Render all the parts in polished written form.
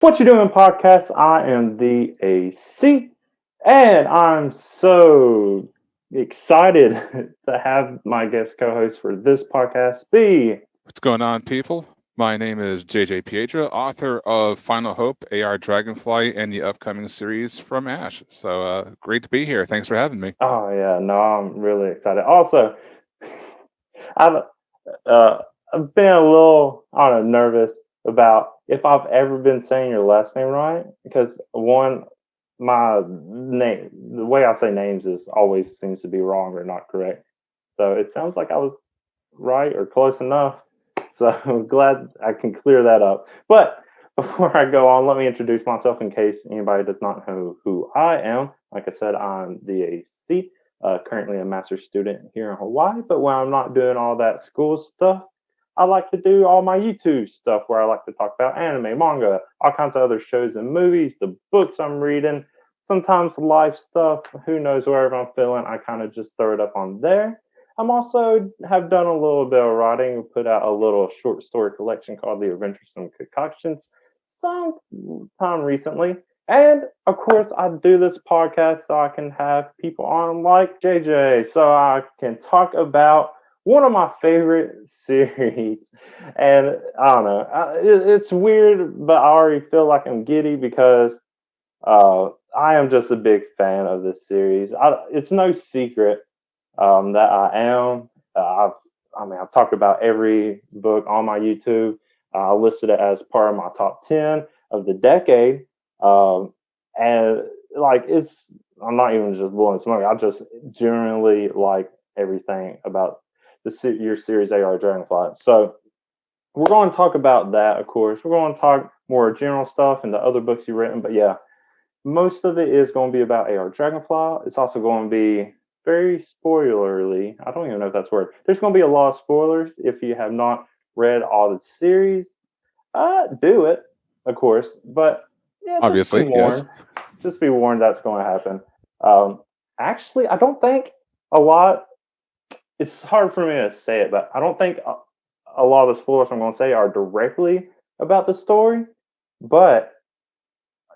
What you doing podcast? I am the AC, and I'm so excited to have my guest co-host for this podcast be. What's going on, people? My name is JJ Piedra, author of Final Hope, AR Dragonfly, and the upcoming series From Ashe. So great to be here. Thanks for having me. Oh yeah, no, I'm really excited. Also, I've uh, I've been a little, I don't know, nervous about if I've ever been saying your last name right because one, my name, the way I say names is always seems to be wrong or not correct. So it sounds like I was right or close enough. So I'm glad I can clear that up. But before I go on, let me introduce myself in case anybody does not know who I am. Like I said, I'm the AC, currently a master's student here in Hawaii. But when I'm not doing all that school stuff, I like to do all my YouTube stuff where I like to talk about anime, manga, all kinds of other shows and movies, the books I'm reading, sometimes life stuff. Who knows, wherever I'm feeling, I kind of just throw it up on there. I'm also have done a little bit of writing, put out a little short story collection called The Adventuresome Concoctions some time recently. And of course, I do this podcast so I can have people on like JJ, so I can talk about one of my favorite series. And I don't know, it's weird, but I already feel like I'm giddy because I am just a big fan of this series. It's no secret that I am. I've talked about every book on my YouTube. I listed it as part of my top 10 of the decade. Um, and like, I'm not even just blowing smoke. I just generally like everything about your series AR Dragonfly. So we're going to talk about that, of course. We're going to talk more general stuff and the other books you've written. But yeah, most of it is going to be about AR Dragonfly. It's also going to be very spoilerly. I don't even know if that's a word. There's going to be a lot of spoilers if you have not read all the series. Do it, of course, but yeah, just be Obviously, yes. warned. Just be warned that's going to happen. Um, Actually, I don't think a lot. It's hard for me to say it, but I don't think a lot of the spoilers I'm going to say are directly about the story, but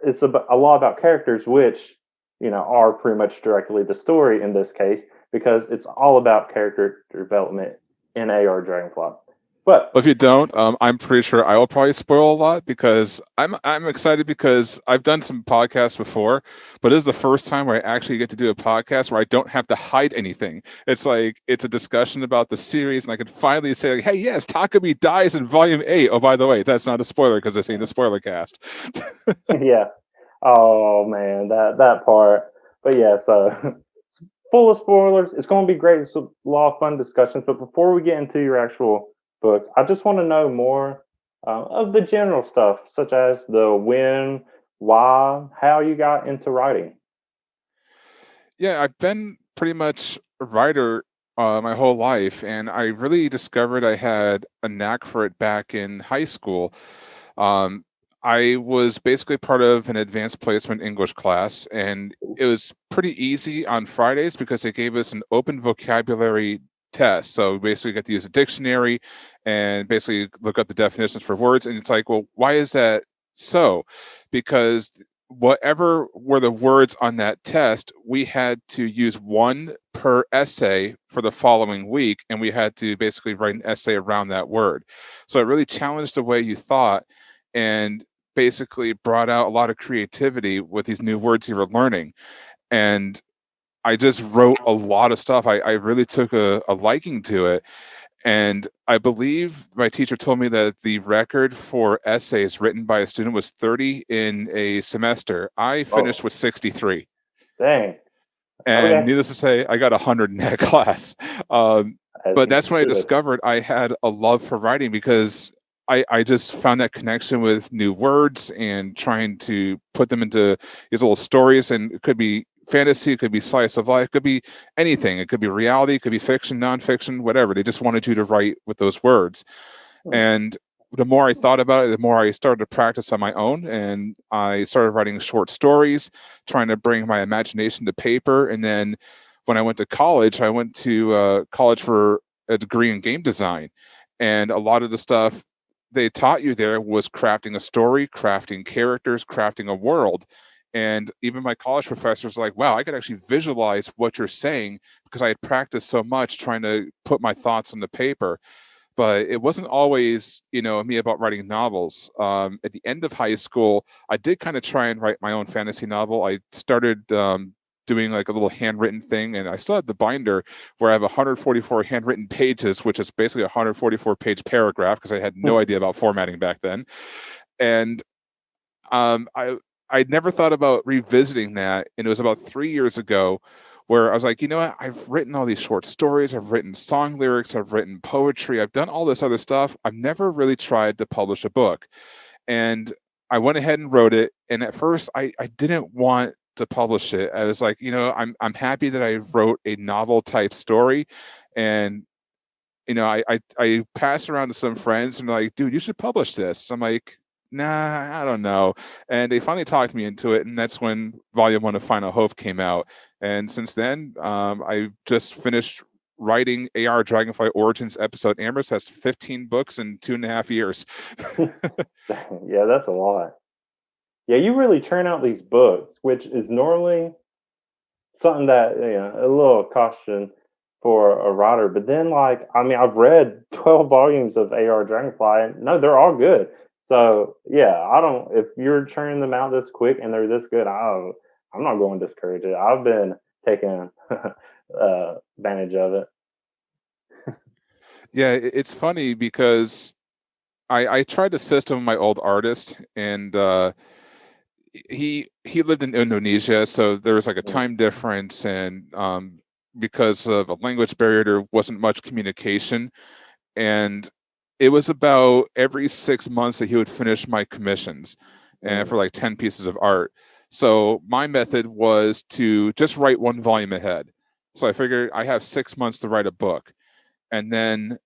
it's a lot about characters, which are pretty much directly the story in this case because it's all about character development in AR Dragonfly. But Well, if you don't, I'm pretty sure I will probably spoil a lot because I'm excited because I've done some podcasts before, but this is the first time where I actually get to do a podcast where I don't have to hide anything. It's like it's a discussion about the series, and I can finally say, like, "Hey, yes, Takumi dies in Volume 8." Oh, by the way, that's not a spoiler because this ain't a spoiler cast. yeah, oh man, that part. But yeah, so full of spoilers. It's going to be great. It's a lot of fun discussions. But before we get into your actual books, I just want to know more of the general stuff, such as the when, why, how you got into writing. Yeah, I've been pretty much a writer my whole life, and I really discovered I had a knack for it back in high school. Um, I was basically part of an advanced placement English class, and it was pretty easy on Fridays because they gave us an open vocabulary test. So we basically got to use a dictionary and basically look up the definitions for words. And it's like, well, why is that so? Because whatever were the words on that test, we had to use one per essay for the following week, and we had to basically write an essay around that word. So it really challenged the way you thought and basically brought out a lot of creativity with these new words you were learning. And I just wrote a lot of stuff. I really took a liking to it. And I believe my teacher told me that the record for essays written by a student was 30 in a semester. I finished Oh, with 63. dang. And Okay. needless to say, I got 100 in that class. Um, As but you that's when I should. discovered I had a love for writing because I just found that connection with new words and trying to put them into these little stories. And it could be fantasy, it could be slice of life, it could be anything. It could be reality, it could be fiction, nonfiction, whatever. They just wanted you to write with those words. Hmm. And the more I thought about it, the more I started to practice on my own. And I started writing short stories, trying to bring my imagination to paper. And then when I went to college, I went to college for a degree in game design. And a lot of the stuff they taught you there was crafting a story, crafting characters, crafting a world. And even my college professors were like, wow, I could actually visualize what you're saying because I had practiced so much trying to put my thoughts on the paper. But it wasn't always, me about writing novels. At the end of high school, I did kind of try and write my own fantasy novel. I started doing like a little handwritten thing, and I still have the binder where I have 144 handwritten pages, which is basically a 144-page paragraph because I had no idea about formatting back then. And I never thought about revisiting that, and it was about 3 years ago where I was like, you know what? I've written all these short stories, I've written song lyrics, I've written poetry, I've done all this other stuff. I've never really tried to publish a book. And I went ahead and wrote it. And at first I didn't want to publish it. I was like, I'm happy that I wrote a novel type story. And I passed around to some friends and like, dude, you should publish this. I'm like, nah, I don't know. And they finally talked me into it. And that's when Volume 1 of Final Hope came out. And since then, I just finished writing AR Dragonfly Origins episode. Amherst has 15 books in 2.5 years. Yeah, that's a lot. Yeah, you really churn out these books, which is normally something that, a little caution for a writer. But then, like, I mean, I've read 12 volumes of AR Dragonfly, and no, they're all good. So yeah, I don't. If you're churning them out this quick and they're this good, I'm not going to discourage it. I've been taking advantage of it. Yeah, it's funny because I tried to system my old artist, and he lived in Indonesia, so there was like a Mm, time difference, and because of a language barrier, there wasn't much communication. And it was about every 6 months that he would finish my commissions, and mm, for like 10 pieces of art. So my method was to just write one volume ahead. So I figured I have 6 months to write a book. And then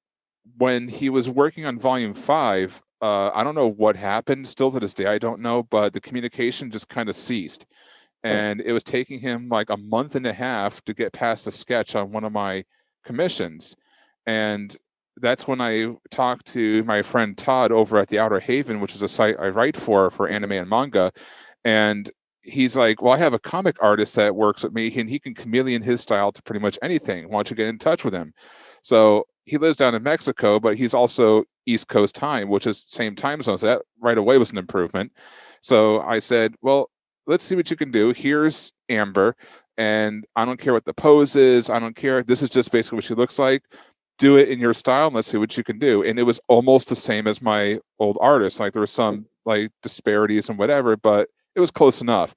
when he was working on volume 5, I don't know what happened. Still to this day, I don't know, but the communication just kind of ceased. huh, And it was taking him like a month and a half to get past the sketch on one of my commissions. And that's when I talked to my friend Todd over at the Outer Haven, which is a site I write for anime mhm, and manga. And he's like, well, I have a comic artist that works with me, and he can chameleon his style to pretty much anything. Why don't you get in touch with him? So he lives down in Mexico, but he's also East Coast time, which is same time zone. So that right away was an improvement. So I said, well, let's see what you can do. Here's Amber, and I don't care what the pose is. I don't care. This is just basically what she looks like. Do it in your style, and let's see what you can do. And it was almost the same as my old artist. Like there was some like disparities and whatever, but it was close enough.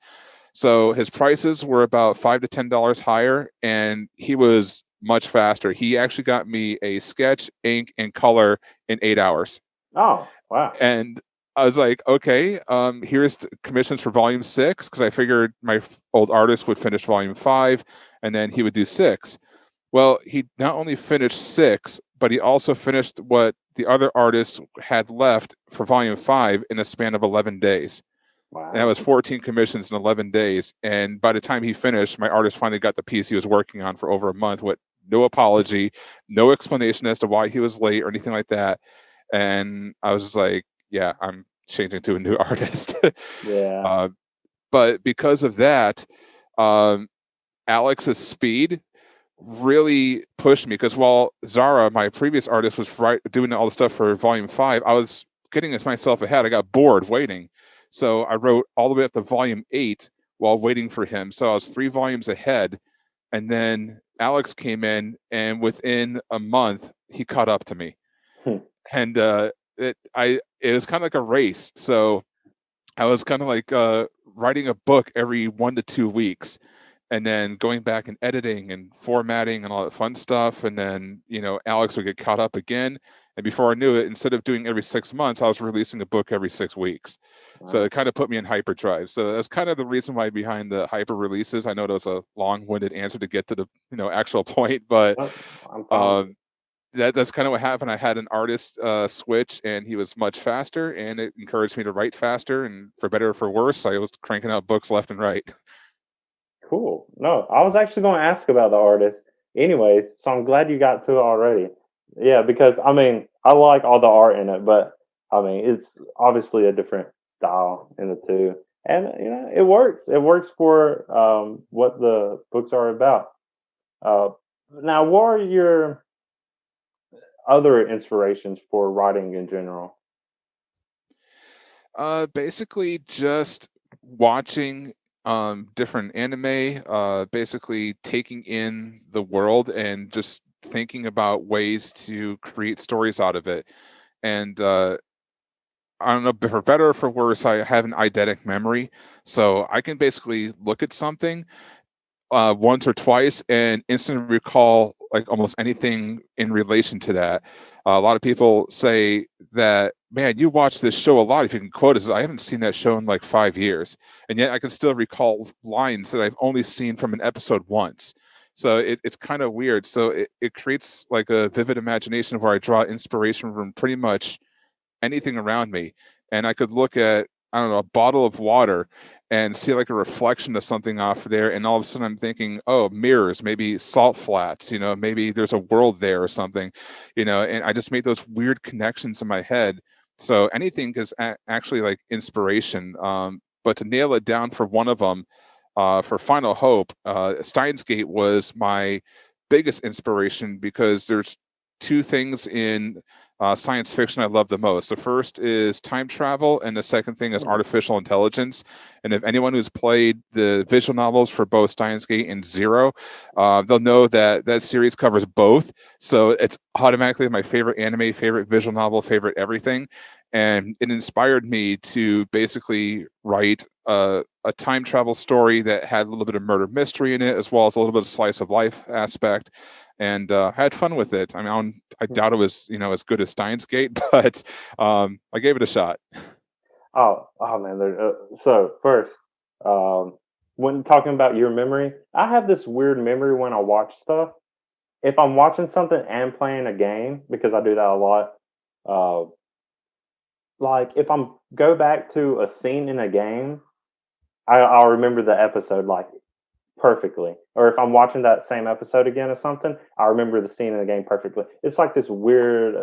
So his prices were about $5 to $10 higher, and he was much faster. He actually got me a sketch, ink, and color in 8 hours. oh wow. And I was like, okay, here's commissions for volume 6, because I figured my old artist would finish volume 5 and then he would do 6. Well, he not only finished 6, but he also finished what the other artists had left for volume 5 in a span of 11 days. And that Wow. was 14 commissions in 11 days. And by the time he finished, my artist finally got the piece he was working on for over a month with no apology, no explanation as to why he was late or anything like that. And I was just like, yeah, I'm changing to a new artist. Yeah. uh, but because of that, um, Alex's speed really pushed me, because while Zara, my previous artist, was doing all the stuff for volume 5, I was getting myself ahead. I got bored waiting. So I wrote all the way up to volume 8 while waiting for him. So I was 3 volumes ahead. And then Alex came in, and within a month, he caught up to me. Hmm. And it was kind of like a race. So I was kind of like writing a book every 1 to 2 weeks, and then going back and editing and formatting and all that fun stuff. And then, Alex would get caught up again. And before I knew it, instead of doing every 6 months, I was releasing a book every 6 weeks. So Wow. it kind of put me in hyperdrive. So that's kind of the reason why behind the hyper releases. I know that was a long-winded answer to get to the, actual point, but Oh, I'm fine with um, that's kind of what happened. I had an artist switch, and he was much faster, and it encouraged me to write faster. And for better or for worse, I was cranking out books left and right. Cool. No, I was actually going to ask about the artist anyways, so I'm glad you got to it already. Yeah, because I mean, I like all the art in it, but I mean, it's obviously a different style in the two, and it works. It works for what the books are about. Uh, Now, what are your other inspirations for writing in general? Basically just watching different anime, basically taking in the world and just thinking about ways to create stories out of it. And I don't know, for better or for worse, I have an eidetic memory. So I can basically look at something once or twice and instantly recall like almost anything in relation to that. A lot of people say that, man, you watch this show a lot. If you can quote it, I haven't seen that show in like 5 years, and yet I can still recall lines that I've only seen from an episode once. So it's kind of weird. So it creates like a vivid imagination where I draw inspiration from pretty much anything around me. And I could look at, I don't know, a bottle of water and see like a reflection of something off there. And all of a sudden I'm thinking, oh, mirrors, maybe salt flats, maybe there's a world there or something, and I just made those weird connections in my head. So anything is actually like inspiration. But to nail it down for one of them, for Final Hope, Steins Gate was my biggest inspiration because there's two things in science fiction I love the most. The first is time travel, and the second thing is Hmm. artificial intelligence. And if anyone who's played the visual novels for both Steins Gate and Zero, they'll know that that series covers both. So it's automatically my favorite anime, favorite visual novel, favorite everything. And it inspired me to basically write a time travel story that had a little bit of murder mystery in it, as well as a little bit of slice of life aspect, and had fun with it. I mean, I doubt it was as good as Steins Gate, but I gave it a shot. Oh man. So first, um, when talking about your memory, I have this weird memory when I watch stuff. If I'm watching something and playing a game, because I do that a lot. Uh, like if I'm go back to a scene in a game, I'll remember the episode like perfectly. Or if I'm watching that same episode again or something, I remember the scene in the game perfectly. It's like this weird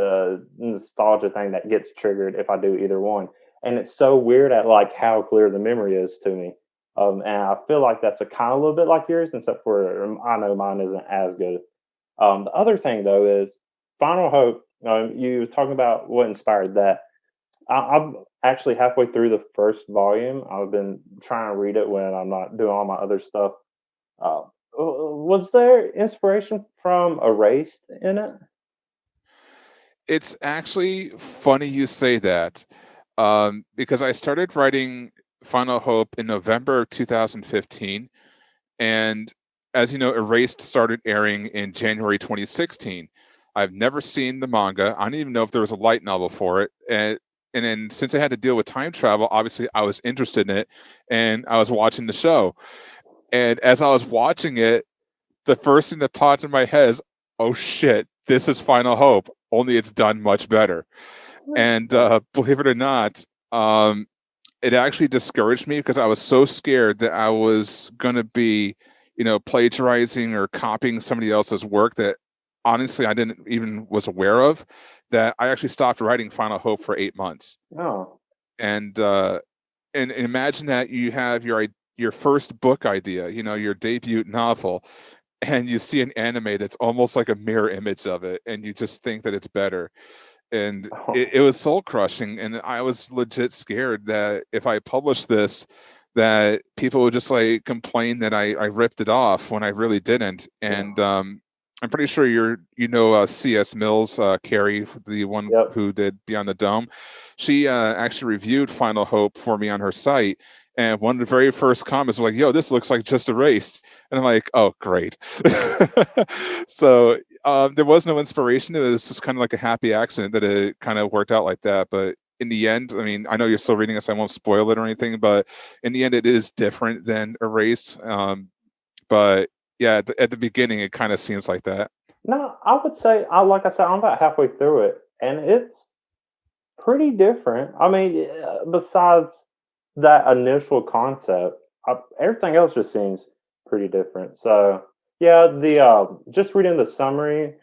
nostalgia thing that gets triggered if I do either one, and it's so weird at like how clear the memory is to me. And I feel like that's a kind of a little bit like yours, except for I know mine isn't as good. The other thing though is Final Hope. You were talking about what inspired that. I'm actually halfway through the first volume. I've been trying to read it when I'm not doing all my other stuff. uh, was there inspiration from Erased in it? It's actually funny you say that, because I started writing Final Hope in November of 2015, and as you know, Erased started airing in January 2016. I've never seen the manga. I don't even know if there was a light novel for it. And then since I had to deal with time travel, obviously I was interested in it, and I was watching the show. And as I was watching it, the first thing that popped in my head is, oh shit, this is Final Hope, only it's done much better. And Yeah. believe it or not, it actually discouraged me because I was so scared that I was going to be, plagiarizing or copying somebody else's work that honestly I didn't even was aware of, that I actually stopped writing Final Hope for 8 months. Oh. And imagine that you have your first book idea, your debut novel, and you see an anime that's almost like a mirror image of it, and you just think that it's better. And it was soul crushing, and I was legit scared that if I published this, that people would just like complain that I ripped it off when I really didn't. And Yeah. I'm pretty sure CS Mills, Carrie, the one Yep. who did Beyond the Dome. She actually reviewed Final Hope for me on her site, and one of the very first comments was like, "Yo, this looks like just erased," and I'm like, "Oh, great." So there was no inspiration. It was just kind of like a happy accident that it kind of worked out like that. But in the end, I mean, I know you're still reading this. I won't spoil it or anything, but in the end, it is different than Erased. But yeah, at the beginning, it kind of seems like that. No, I would say like I said, I'm about halfway through it, and it's pretty different. I mean, besides that initial concept, everything else just seems pretty different. So yeah, the just reading the summary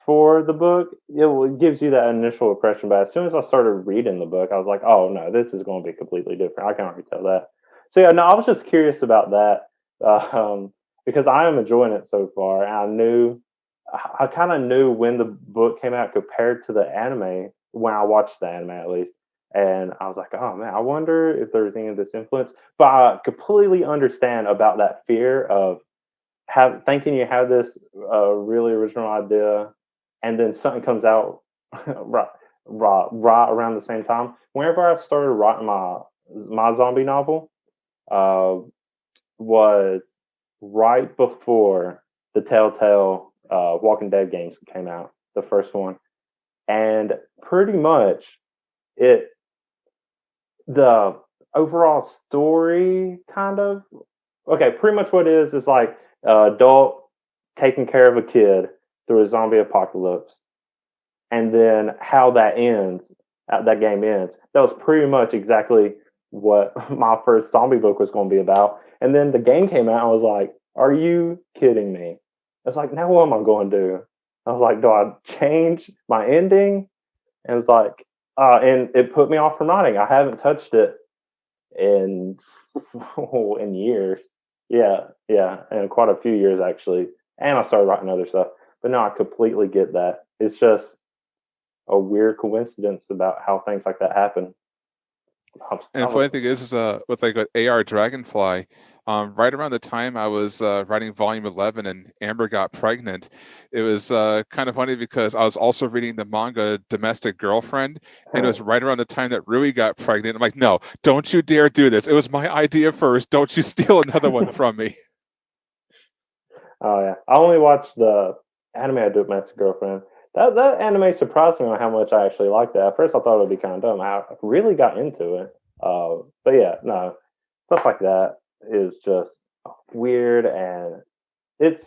for the book, it gives you that initial impression. But as soon as I started reading the book, I was like, oh no, this is going to be completely different. I can already tell that. So yeah, no, I was just curious about that because I am enjoying it so far. And I kind of knew when the book came out compared to the anime when I watched the anime at least. And I was like, oh man, I wonder if there's any of this influence. But I completely understand about that fear of thinking you have this really original idea, and then something comes out right around the same time. Whenever I started writing my zombie novel, uh, was right before the Telltale Walking Dead games came out, the first one, and pretty much it the overall story kind of okay, pretty much what it is like adult taking care of a kid through a zombie apocalypse, and then how that ends, that game ends. That was pretty much exactly what my first zombie book was going to be about. And then the game came out, and I was like, "Are you kidding me?" It's like, now what am I going to do? I was like, "Do I change my ending?" And it's like, and it put me off from writing. I haven't touched it in in years. Yeah, and quite a few years actually. And I started writing other stuff. But no, I completely get that. It's just a weird coincidence about how things like that happen. And the funny thing is with like AR Dragonfly, right around the time I was writing Volume 11 and Amber got pregnant, it was kind of funny because I was also reading the manga Domestic Girlfriend, and it was right around the time that Rui got pregnant. I'm like, no, don't you dare do this. It was my idea first. Don't you steal another one from me. Oh yeah, I only watched the anime Domestic Girlfriend. That anime surprised me on how much I actually liked it. At first, I thought it would be kind of dumb. I really got into it. But yeah, no, stuff like that is just weird, and it's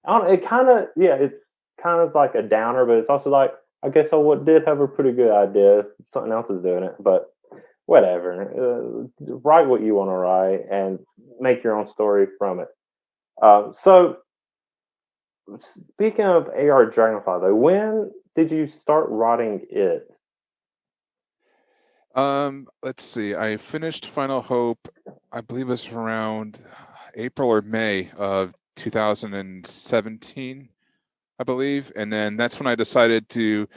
I don't. It kind of it's kind of like a downer, but it's also like I guess did have a pretty good idea. Something else is doing it, but whatever. Write what you want to write and make your own story from it. So speaking of AR Dragonfly, though, when did you start writing it? Let's see. I finished Final Hope, I believe it was around April or May of 2017, I believe. And then that's when I decided to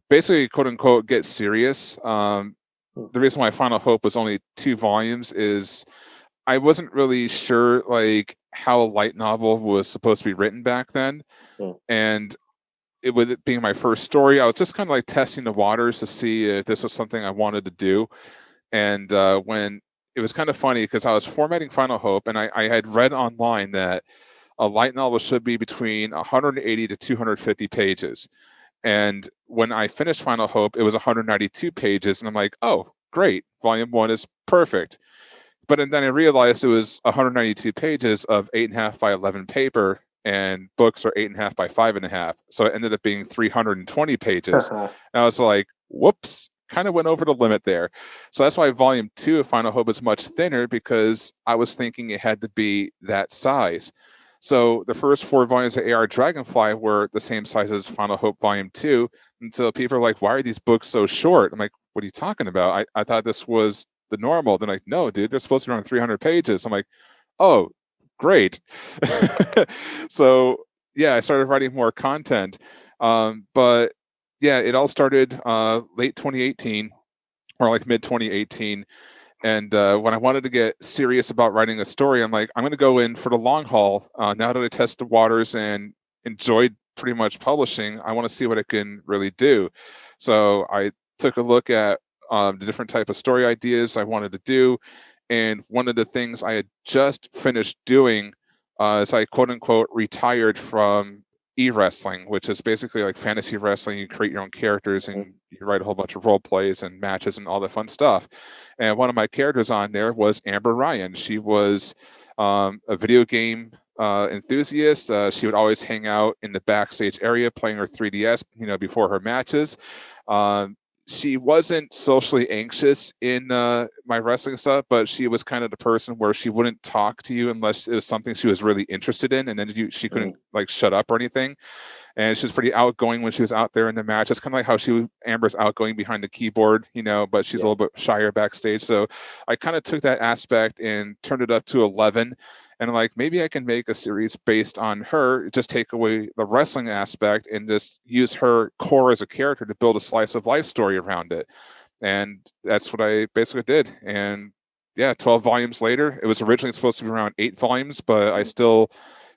basically, quote unquote, get serious. The reason why Final Hope was only 2 volumes is I wasn't really sure like how a light novel was supposed to be written back then. And with it being my first story, I was just kind of like testing the waters to see if this was something I wanted to do. And when it was kind of funny because I was formatting Final Hope, and I had read online that a light novel should be between 180 to 250 pages. And when I finished Final Hope, it was 192 pages. And I'm like, oh, great. Volume 1 is perfect. But then I realized it was 192 pages of 8.5 by 11 paper, and books are 8.5 by 5.5. So it ended up being 320 pages. And I was like, whoops, kind of went over the limit there. So that's why Volume 2 of Final Hope is much thinner, because I was thinking it had to be that size. So the first 4 volumes of AR Dragonfly were the same size as Final Hope Volume 2. Until people are like, why are these books so short? I'm like, what are you talking about? I thought this was the normal. They're like, no, dude, they're supposed to be around 300 pages. I'm like, oh, great. So yeah, I started writing more content. But yeah, it all started late 2018 or like mid 2018. And when I wanted to get serious about writing a story, I'm like, I'm going to go in for the long haul. Now that I tested the waters and enjoyed pretty much publishing, I want to see what it can really do. So I took a look at the different type of story ideas I wanted to do. And one of the things I had just finished doing is I quote unquote retired from e-wrestling, which is basically like fantasy wrestling. You create your own characters and you write a whole bunch of role plays and matches and all the fun stuff. And one of my characters on there was Amber Ryan. She was a video game enthusiast. She would always hang out in the backstage area playing her 3DS, before her matches. She wasn't socially anxious in my wrestling stuff, but she was kind of the person where she wouldn't talk to you unless it was something she was really interested in, and then she couldn't like shut up or anything. and she's pretty outgoing when she was out there in the match. It's kind of like how Amber's outgoing behind the keyboard, but she's a little bit shyer backstage. So I kind of took that aspect and turned it up to 11. And I'm like, maybe I can make a series based on her, just take away the wrestling aspect and just use her core as a character to build a slice of life story around it. And that's what I basically did. And yeah, 12 volumes later, it was originally supposed to be around 8 volumes, but I still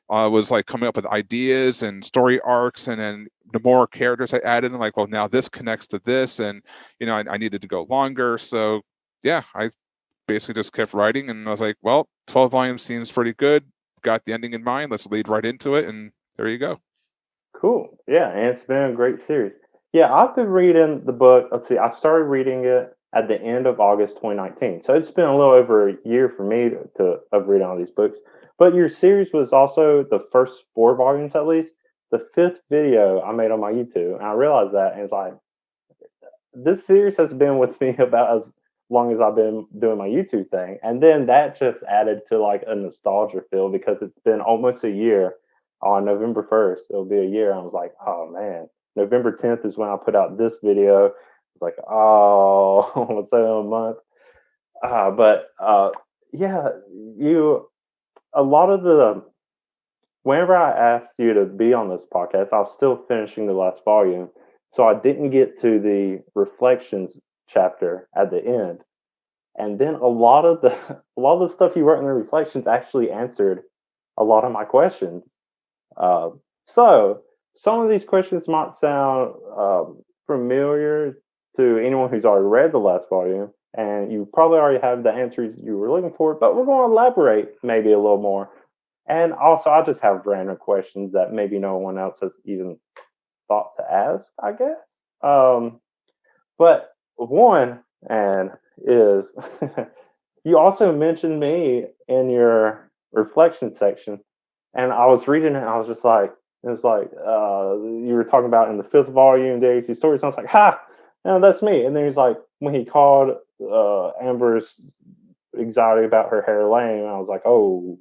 was like coming up with ideas and story arcs, and then the more characters I added, I'm like, well, now this connects to this, and I needed to go longer. So yeah, I basically just kept writing, and I was like, well, 12 volumes seems pretty good. Got the ending in mind. Let's lead right into it, and there you go. Cool. Yeah, and it's been a great series. Yeah, I've been reading the book. Let's see, I started reading it at the end of August 2019. So it's been a little over a year for me of reading all these books. But your series was also the first 4 volumes, at least. The 5th video I made on my YouTube, and I realized that, and it's like, this series has been with me about as long as I've been doing my YouTube thing. And then that just added to like a nostalgia feel because it's been almost a year. On November 1st, it'll be a year. I was like, oh man, November 10th is when I put out this video. It's like, oh, what's that in a month? But yeah, a lot of whenever I asked you to be on this podcast, I was still finishing the last volume. So I didn't get to the reflections chapter at the end. And then a lot of the stuff you wrote in the reflections actually answered a lot of my questions. Uh, so some of these questions might sound familiar to anyone who's already read the last volume, and you probably already have the answers you were looking for, but we're going to elaborate maybe a little more. And also, I just have random questions that maybe no one else has even thought to ask, I guess. But one and is you also mentioned me in your reflection section, and I was reading it and I was just like, it was like you were talking about in the 5th volume, the AC stories. And I was like, ha, no, that's me. And then he's like, when he called Amber's anxiety about her hair lame, I was like, oh,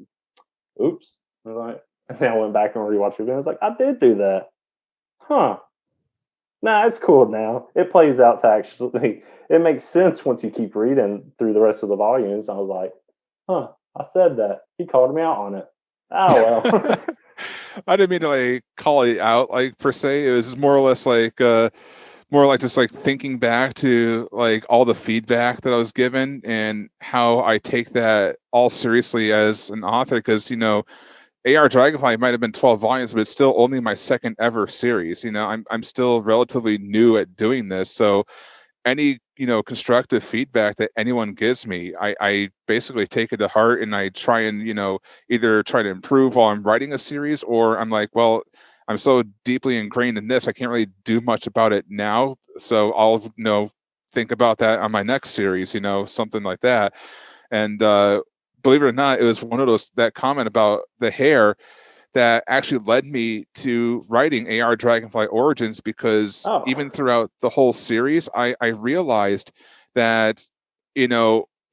oops. I was like, and then I went back and rewatched it, and I was like, I did do that. Huh. Nah, it's cool now. It plays out to actually, it makes sense once you keep reading through the rest of the volumes. I was like, huh, I said that. He called me out on it. Oh, well. I didn't mean to like call it out like per se. It was more or less like just like thinking back to like all the feedback that I was given and how I take that all seriously as an author, because AR Dragonfly might have been 12 volumes, but it's still only my second ever series. I'm still relatively new at doing this. So any, constructive feedback that anyone gives me, I basically take it to heart, and I try and, either try to improve while I'm writing a series, or I'm like, well, I'm so deeply ingrained in this, I can't really do much about it now. So I'll, think about that on my next series, something like that. And believe it or not, it was one of that comment about the hair that actually led me to writing AR Dragonfly Origins, because Oh, even throughout the whole series, I realized that,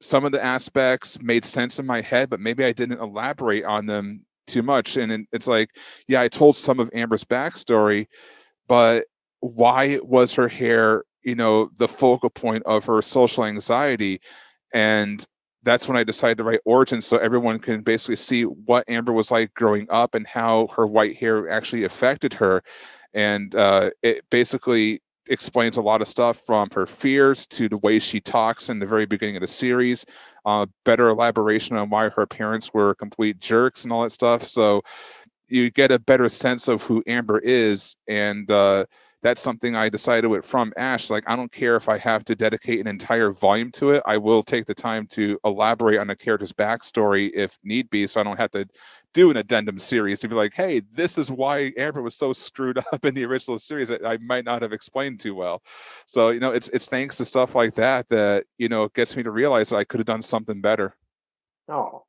some of the aspects made sense in my head, but maybe I didn't elaborate on them too much. And it's like, yeah, I told some of Amber's backstory, but why was her hair, the focal point of her social anxiety? And that's when I decided to write Origins, so everyone can basically see what Amber was like growing up and how her white hair actually affected her. And it basically explains a lot of stuff, from her fears to the way she talks in the very beginning of the series, better elaboration on why her parents were complete jerks and all that stuff. So you get a better sense of who Amber is. And that's something I decided with From Ashe. Like, I don't care if I have to dedicate an entire volume to it. I will take the time to elaborate on a character's backstory if need be, so I don't have to do an addendum series to be like, hey, this is why Amber was so screwed up in the original series that I might not have explained too well. So, it's thanks to stuff like that it gets me to realize that I could have done something better. oh.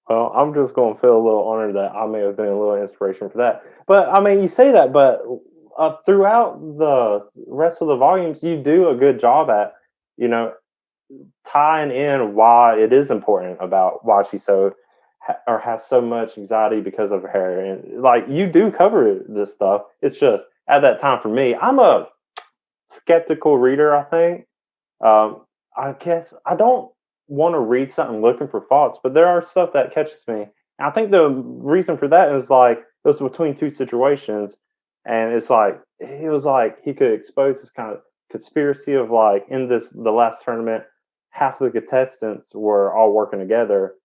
Well, I'm just going to feel a little honored that I may have been a little inspiration for that. But I mean, you say that, but throughout the rest of the volumes, you do a good job at, you know, tying in why it is important about why she's so or has so much anxiety because of her hair. And like you do cover this stuff. It's just at that time for me, I'm a skeptical reader. I think. Um, I guess I don't want to read something looking for faults, but there are stuff that catches me. And I think the reason for that is like it was between two situations, and it's like he was like he could expose this kind of conspiracy of like in this the last tournament, half the contestants were all working together,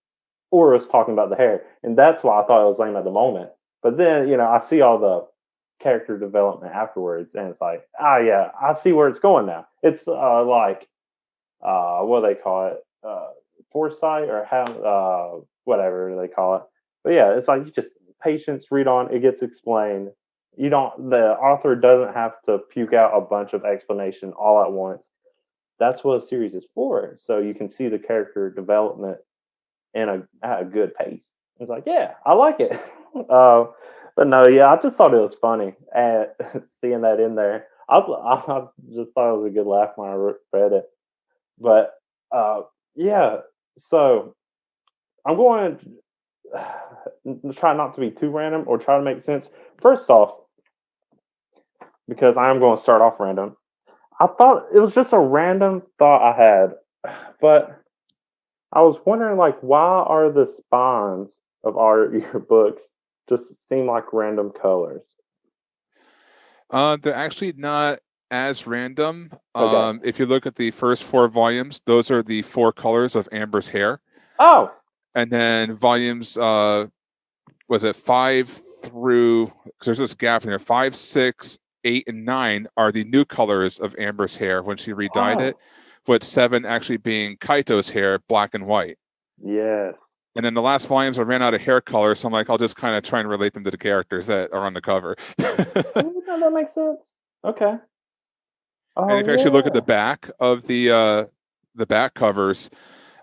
or was talking about the hair, and that's why I thought it was lame at the moment. But then I see all the character development afterwards, and it's like, ah, yeah, I see where it's going now. It's like what do they call it, foresight or how whatever they call it. But yeah, it's like you just patience, read on, it gets explained. You don't the author doesn't have to puke out a bunch of explanation all at once. That's what a series is for, so you can see the character development in at a good pace. It's like, yeah, I like it. But no, yeah, I just thought it was funny and seeing that in there. I just thought it was a good laugh when I read it. But yeah, so I'm going to try not to be too random or try to make sense. First off, because I am going to start off random, I thought it was just a random thought I had, but I was wondering, like, why are the spines of all your books just seem like random colors? They're actually not as random. Okay. If you look at the first 4 volumes, those are the 4 colors of Amber's hair. Oh, And then volumes, was it 5 through, because there's this gap in there, 5, 6, 8, and 9 are the new colors of Amber's hair when she redyed it, oh, with 7 actually being Kaito's hair, black and white. yes. And then the last volumes, I ran out of hair color, so I'm like, I'll just kind of try and relate them to the characters that are on the cover. No, that makes sense. Okay. And Oh if you actually look at the yeah. back of the back covers,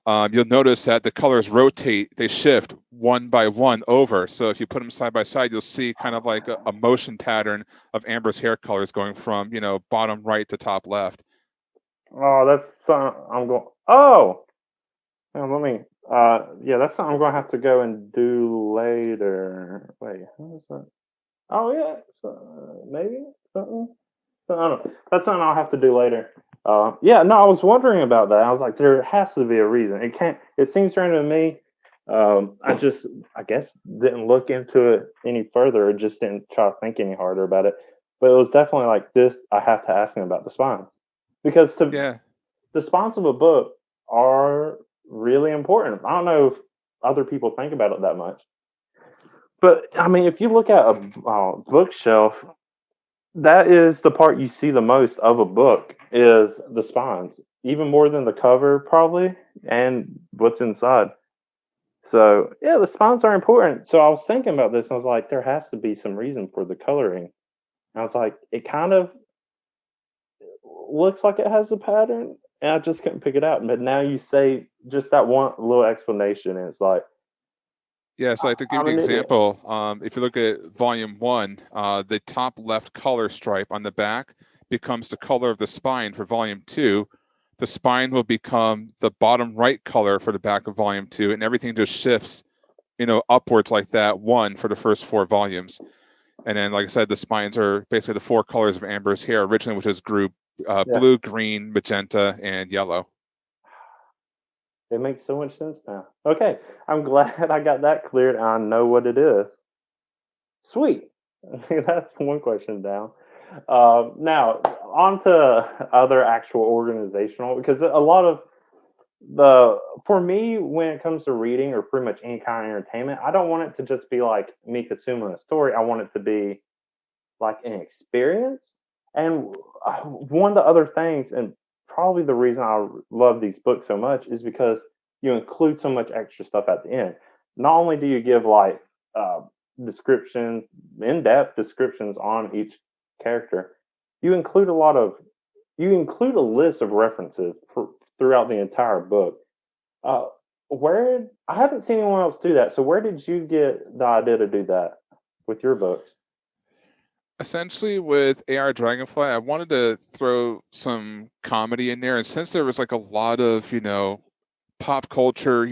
you'll notice that the colors rotate, they shift one by one over. So if you put them side by side, you'll see kind of like a motion pattern of Amber's hair colors going from, bottom right to top left. Oh, that's something I'm going. Oh, let me. Yeah, that's something I'm going to have to go and do later. Wait, how is that? Oh yeah, so, maybe something. I don't know. That's something I'll have to do later. Yeah, no, I was wondering about that. I was like, there has to be a reason. It can't. It seems random to me. I guess, didn't look into it any further. Or just didn't try to think any harder about it. But it was definitely like this. I have to ask him about the spines because Yeah. the spines of a book are really important. I don't know if other people think about it that much, but I mean, if you look at a bookshelf, that is the part you see the most of a book is the spines, even more than the cover probably, and what's inside. So yeah, the spines are important. So I was thinking about this and I was like, there has to be some reason for the coloring. And I was like, it kind of looks like it has a pattern, and I just couldn't pick it out. But now you say just that one little explanation, and it's like, Yeah, so to give you I'm the an idiot. example, if you look at volume 1, the top left color stripe on the back becomes the color of the spine for volume 2. The spine will become the bottom right color for the back of volume 2, and everything just shifts, upwards like that, one for the first 4 volumes. And then, like I said, the spines are basically the 4 colors of Amber's hair originally, which is group Yeah, blue, green, magenta, and yellow. it makes so much sense now. Okay, I'm glad I got that cleared. I know what it is. Sweet. That's one question down. Now, on to other actual organizational, because a lot of for me, when it comes to reading or pretty much any kind of entertainment, I don't want it to just be like me consuming a story. I want it to be like an experience. And one of the other things, and probably the reason I love these books so much, is because you include so much extra stuff at the end. Not only do you give like uh, descriptions, in-depth descriptions on each character, you include you include a list of references throughout the entire book. Uh, where I haven't seen anyone else do that. So where did you get the idea to do that with your books? Essentially, with AR Dragonfly, I wanted to throw some comedy in there. And since there was like a lot of, pop culture,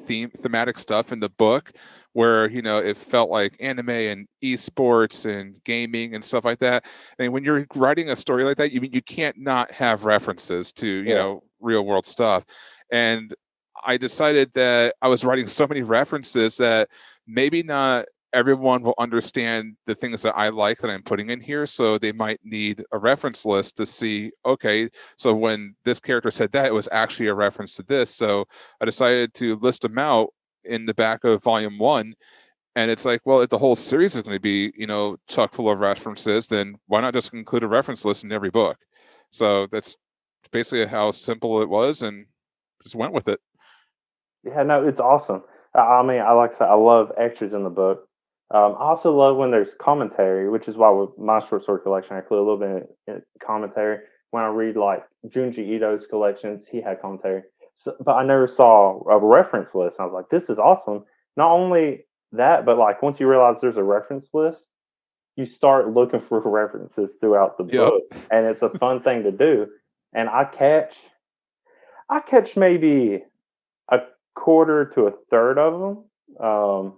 thematic stuff in the book where it felt like anime and esports and gaming and stuff like that. And when you're writing a story like that, you can't not have references to real world stuff. And I decided that I was writing so many references that maybe not everyone will understand the things that I like that I'm putting in here. So they might need a reference list to see, okay, so when this character said that, it was actually a reference to this. So I decided to list them out in the back of volume 1. And it's like, well, if the whole series is going to be, chock full of references, then why not just include a reference list in every book? So that's basically how simple it was, and just went with it. Yeah, no, it's awesome. I mean, I like I said, I love extras in the book. I also love when there's commentary, which is why with my short story collection, I include a little bit in commentary. When I read like Junji Ito's collections, he had commentary. So, but I never saw a reference list. I was like, this is awesome. Not only that, but like once you realize there's a reference list, you start looking for references throughout the Yep. book, and it's a fun thing to do. And I catch maybe a quarter to a third of them,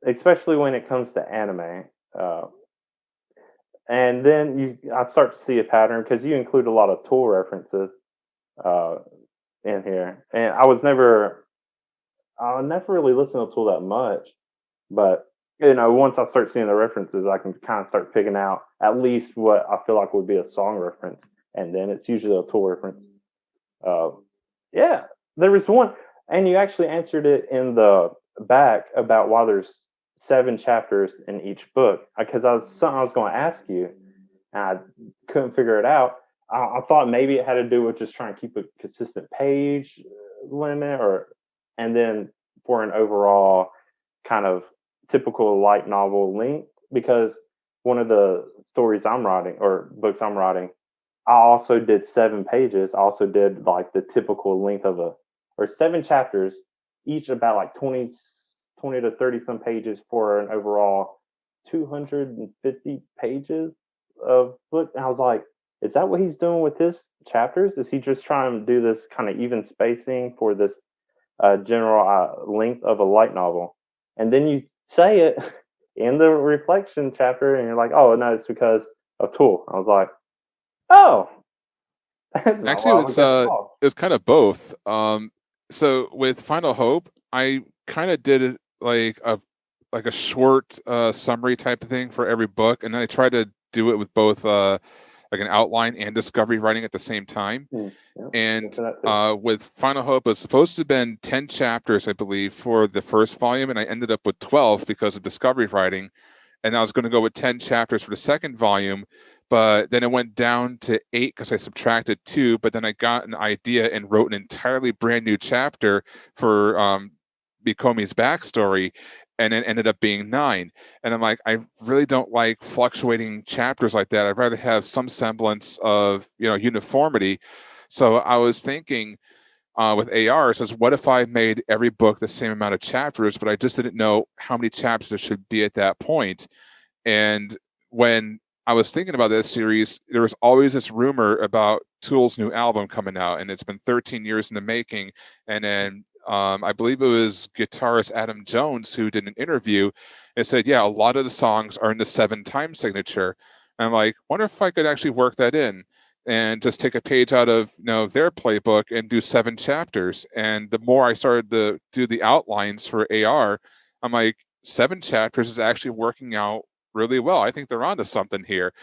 especially when it comes to anime. Uh, and then I start to see a pattern because you include a lot of tool references uh, in here. And I never really listened to Tool that much, but once I start seeing the references, I can kind of start picking out at least what I feel like would be a song reference, and then it's usually a Tool reference. Uh, yeah, there was one, and you actually answered it in the back about why there's 7 chapters in each book. Because I was something I was going to ask you, and I couldn't figure it out. I thought maybe it had to do with just trying to keep a consistent page limit, and then for an overall kind of typical light novel length. Because one of the stories I'm writing or books I'm writing, I also did 7 pages. I also did like the typical length of or 7 chapters, each about like 20 to 30 some pages for an overall 250 pages of book. And I was like, is that what he's doing with his chapters? Is he just trying to do this kind of even spacing for this general length of a light novel? And then you say it in the reflection chapter, and you're like, oh, no, it's because of Tool. I was like, oh, that's not Actually, why we got involved. it was kind of both. So with Final Hope, I kind of did it like a short summary type of thing for every book, and then I tried to do it with both like an outline and discovery writing at the same time. Yeah, And that too. with Final Hope, it was supposed to have been 10 chapters, I believe, for the first volume, and I ended up with 12 because of discovery writing. And I was going to go with 10 chapters for the second volume, but then it went down to 8 because I subtracted 2. But then I got an idea and wrote an entirely brand new chapter for Mikomi's backstory, and it ended up being 9. And I'm like, I really don't like fluctuating chapters like that. I'd rather have some semblance of uniformity. So I was thinking with AR, says, what if I made every book the same amount of chapters, but I just didn't know how many chapters there should be at that point. And when I was thinking about this series, there was always this rumor about Tool's new album coming out, and it's been 13 years in the making. And then I believe it was guitarist Adam Jones who did an interview and said, yeah, a lot of the songs are in the 7 time signature. And I'm like, wonder if I could actually work that in and just take a page out of their playbook and do 7 chapters. And the more I started to do the outlines for AR, I'm like, 7 chapters is actually working out really well. I think they're onto something here.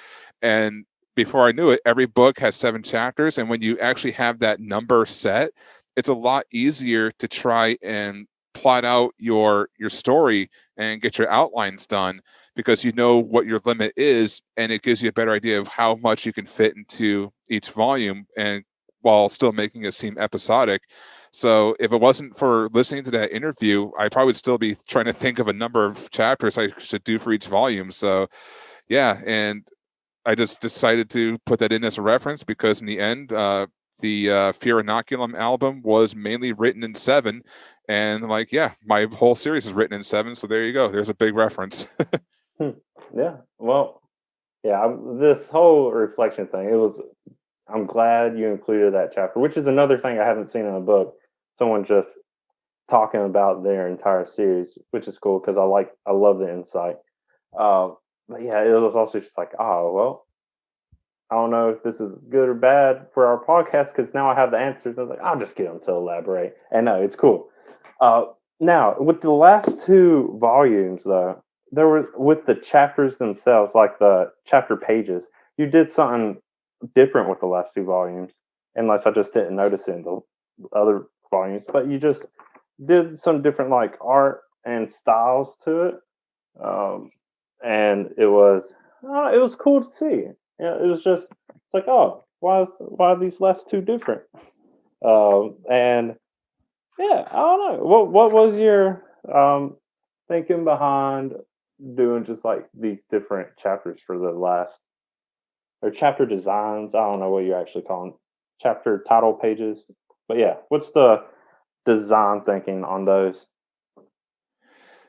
And before I knew it, every book has 7 chapters. And when you actually have that number set, it's a lot easier to try and plot out your story and get your outlines done, because you know what your limit is, and it gives you a better idea of how much you can fit into each volume, and while still making it seem episodic. So if it wasn't for listening to that interview, I probably would still be trying to think of a number of chapters I should do for each volume. So yeah, and I just decided to put that in as a reference because in the end, the Fear Inoculum album was mainly written in 7. And like, yeah, my whole series is written in 7. So there you go. There's a big reference. Hmm. Yeah. Well, yeah. This whole reflection thing. It was. I'm glad you included that chapter, which is another thing I haven't seen in a book. Someone just talking about their entire series, which is cool because I love the insight. But yeah, it was also just like, oh well, I don't know if this is good or bad for our podcast because now I have the answers. I was like, I'll just get them to elaborate, and no, it's cool. Uh, Now with the last two volumes, though, there was with the chapters themselves, like the chapter pages, you did something different with the last two volumes, unless I just didn't notice it in the other volumes. But you just did some different like art and styles to it, um, and it was cool to see. Yeah, it was just like, oh, why are these last two different? And yeah, I don't know. What was your thinking behind doing just like these different chapters for the last or chapter designs? I don't know what you're actually calling chapter title pages, but yeah, what's the design thinking on those?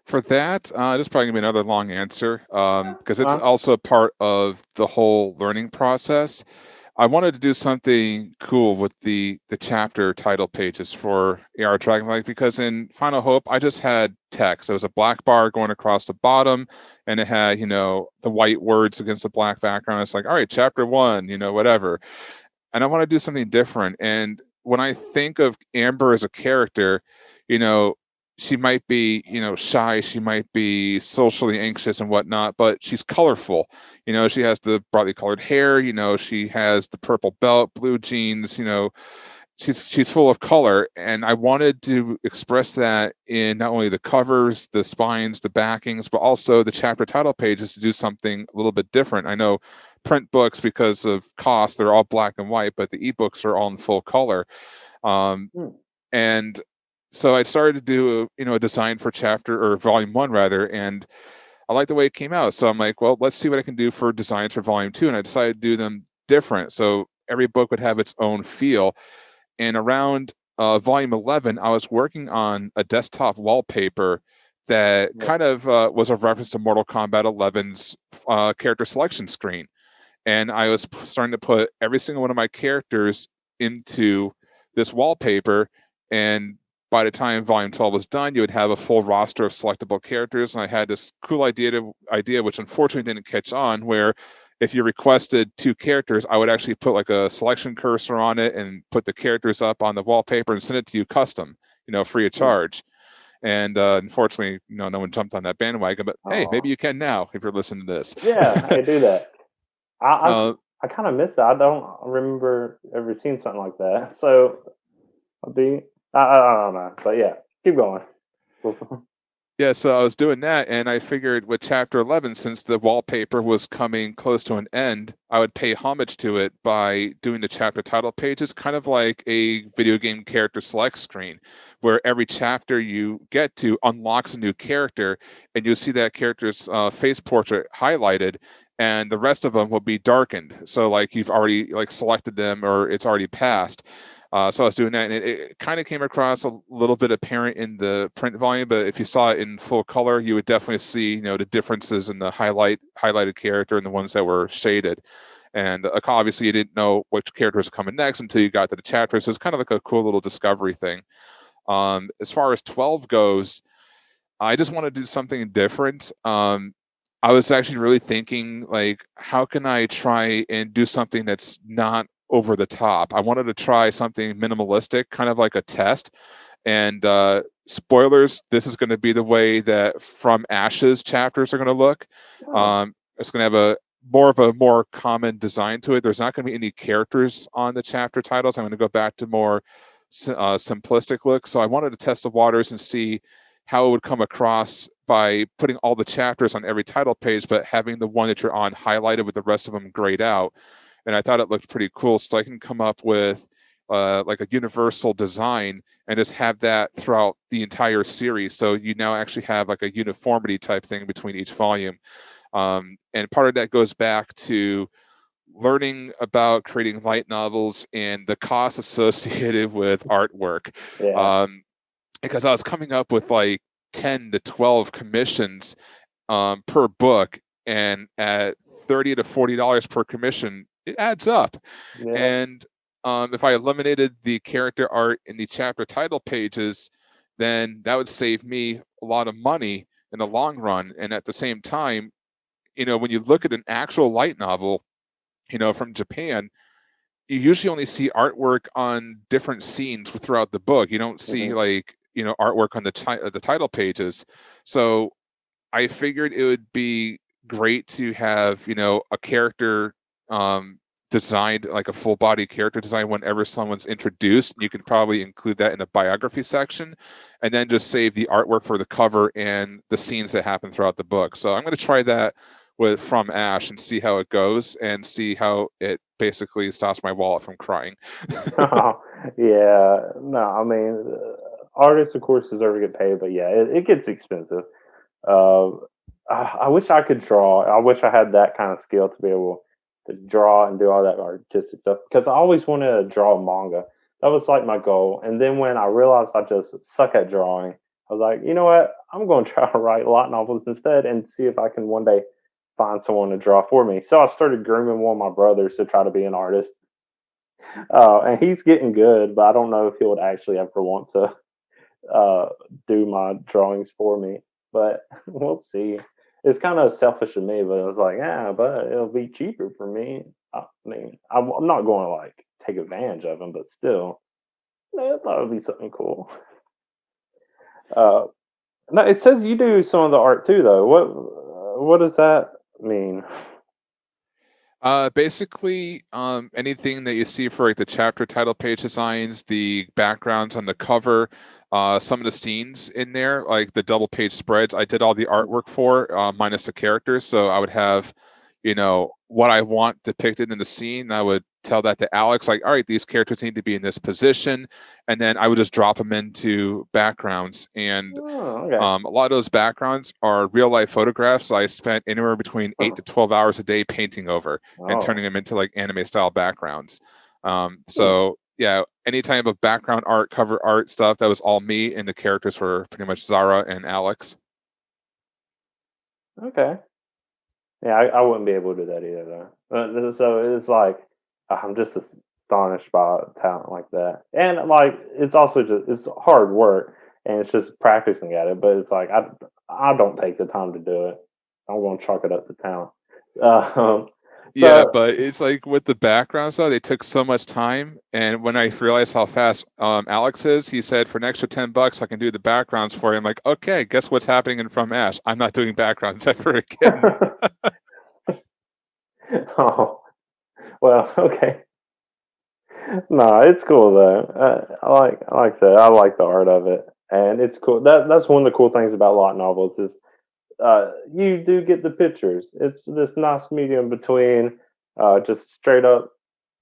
For that, this is probably gonna be another long answer because it's Uh, also part of the whole learning process. I wanted to do something cool with the chapter title pages for AR Dragonfly because in Final Hope I just had text. There was a black bar going across the bottom, and it had the white words against the black background. It's like, all right, chapter one, whatever. And I want to do something different. And when I think of Amber as a character, you know, she might be, shy, she might be socially anxious and whatnot, but she's colorful. She has the brightly colored hair, she has the purple belt, blue jeans, she's full of color, and I wanted to express that in not only the covers, the spines, the backings, but also the chapter title pages to do something a little bit different. I know print books, because of cost, they're all black and white, but the ebooks are all in full color. um, hmm. and so I started to do a design for chapter or volume one rather, and I like the way it came out. So I'm like, well, let's see what I can do for designs for volume two, and I decided to do them different so every book would have its own feel. And around volume 11, I was working on a desktop wallpaper that Yeah. kind of was a reference to Mortal Kombat 11's character selection screen. And I was starting to put every single one of my characters into this wallpaper. And by the time volume 12 was done, you would have a full roster of selectable characters. And I had this cool idea, which unfortunately didn't catch on, where if you requested two characters, I would actually put like a selection cursor on it and put the characters up on the wallpaper and send it to you custom, free of Hmm. charge. And unfortunately, no one jumped on that bandwagon. But hey, maybe Oh, you can now if you're listening to this. yeah, I could do that. I uh, I kind of miss it. I don't remember ever seeing something like that. So I'll be I don't know, but yeah, keep going. Yeah, so I was doing that, and I figured with chapter 11, since the wallpaper was coming close to an end, I would pay homage to it by doing the chapter title pages, kind of like a video game character select screen, where every chapter you get to unlocks a new character, and you'll see that character's face portrait highlighted, and the rest of them will be darkened. So like you've already like selected them, or it's already passed. So I was doing that, and it kind of came across a little bit apparent in the print volume. But if you saw it in full color, you would definitely see, the differences in the highlighted character and the ones that were shaded. And obviously, you didn't know which character was coming next until you got to the chapter. So it's kind of like a cool little discovery thing. As far as 12 goes, I just want to do something different. I was actually really thinking, like, how can I try and do something that's not over the top? I wanted to try something minimalistic, kind of like a test. And spoilers, this is going to be the way that From Ashes chapters are going to look. Oh, It's going to have a more common design to it. There's not going to be any characters on the chapter titles. I'm going to go back to more simplistic look. So I wanted to test the waters and see how it would come across by putting all the chapters on every title page, but having the one that you're on highlighted with the rest of them grayed out. And I thought it looked pretty cool. So I can come up with like a universal design and just have that throughout the entire series. So you now actually have like a uniformity type thing between each volume. And part of that goes back to learning about creating light novels and the costs associated with artwork. yeah. Um, because I was coming up with like 10 to 12 commissions per book, and at $30 to $40 per commission, it adds up. Yeah. And if I eliminated the character art in the chapter title pages, then that would save me a lot of money in the long run. And at the same time, when you look at an actual light novel, from Japan, you usually only see artwork on different scenes throughout the book. You don't see Hmm. artwork on the title pages. So I figured it would be great to have a character designed, like a full body character design, whenever someone's introduced. You could probably include that in the biography section, and then just save the artwork for the cover and the scenes that happen throughout the book. So I'm going to try that with From Ashe and see how it goes, and see how it basically stops my wallet from crying. Yeah, no, I mean, artists, of course, deserve to get paid, but yeah, it gets expensive. Uh, I wish I could draw. I wish I had that kind of skill to be able to draw and do all that artistic stuff because I always wanted to draw manga. That was like my goal. And then when I realized I just suck at drawing, I was like, you know what? I'm going to try to write light novels instead and see if I can one day find someone to draw for me. So I started grooming one of my brothers to try to be an artist. And he's getting good, but I don't know if he would actually ever want to uh, do my drawings for me. But we'll see. It's kind of selfish of me, but I was like, yeah, but it'll be cheaper for me. I mean, I'm not going to like take advantage of him, but still, I thought it'd be something cool. Uh, no, it says you do some of the art too, though. What does that mean? Basically, anything that you see for like the chapter title page designs, the backgrounds on the cover, some of the scenes in there, like the double page spreads, I did all the artwork for, minus the characters. So I would have, what I want depicted in the scene. I would tell that to Alex, like, all right, these characters need to be in this position, and then I would just drop them into backgrounds. And Oh, okay. a lot of those backgrounds are real life photographs. So I spent anywhere between 8 to 12 hours a day painting over and turning Oh, them into like anime style backgrounds. hmm. So yeah, any type of background art, cover art stuff, that was all me, and the characters were pretty much Zara and Alex. Okay. Yeah, I wouldn't be able to do that either, though. So it's like I'm just astonished by talent like that, and like it's also just it's hard work and it's just practicing at it. But it's like I don't take the time to do it. I'm going to chalk it up to talent. Um, Yeah, so but it's like with the background stuff, they took so much time. And when I realized how fast Alex is, he said, for an extra $10, I can do the backgrounds for you. I'm like, okay, guess what's happening in From Ash? I'm not doing backgrounds ever again. oh well, okay. No, it's cool though. I like that. I like the art of it, and it's cool. That's one of the cool things about light novels is you do get the pictures. It's this nice medium between just straight up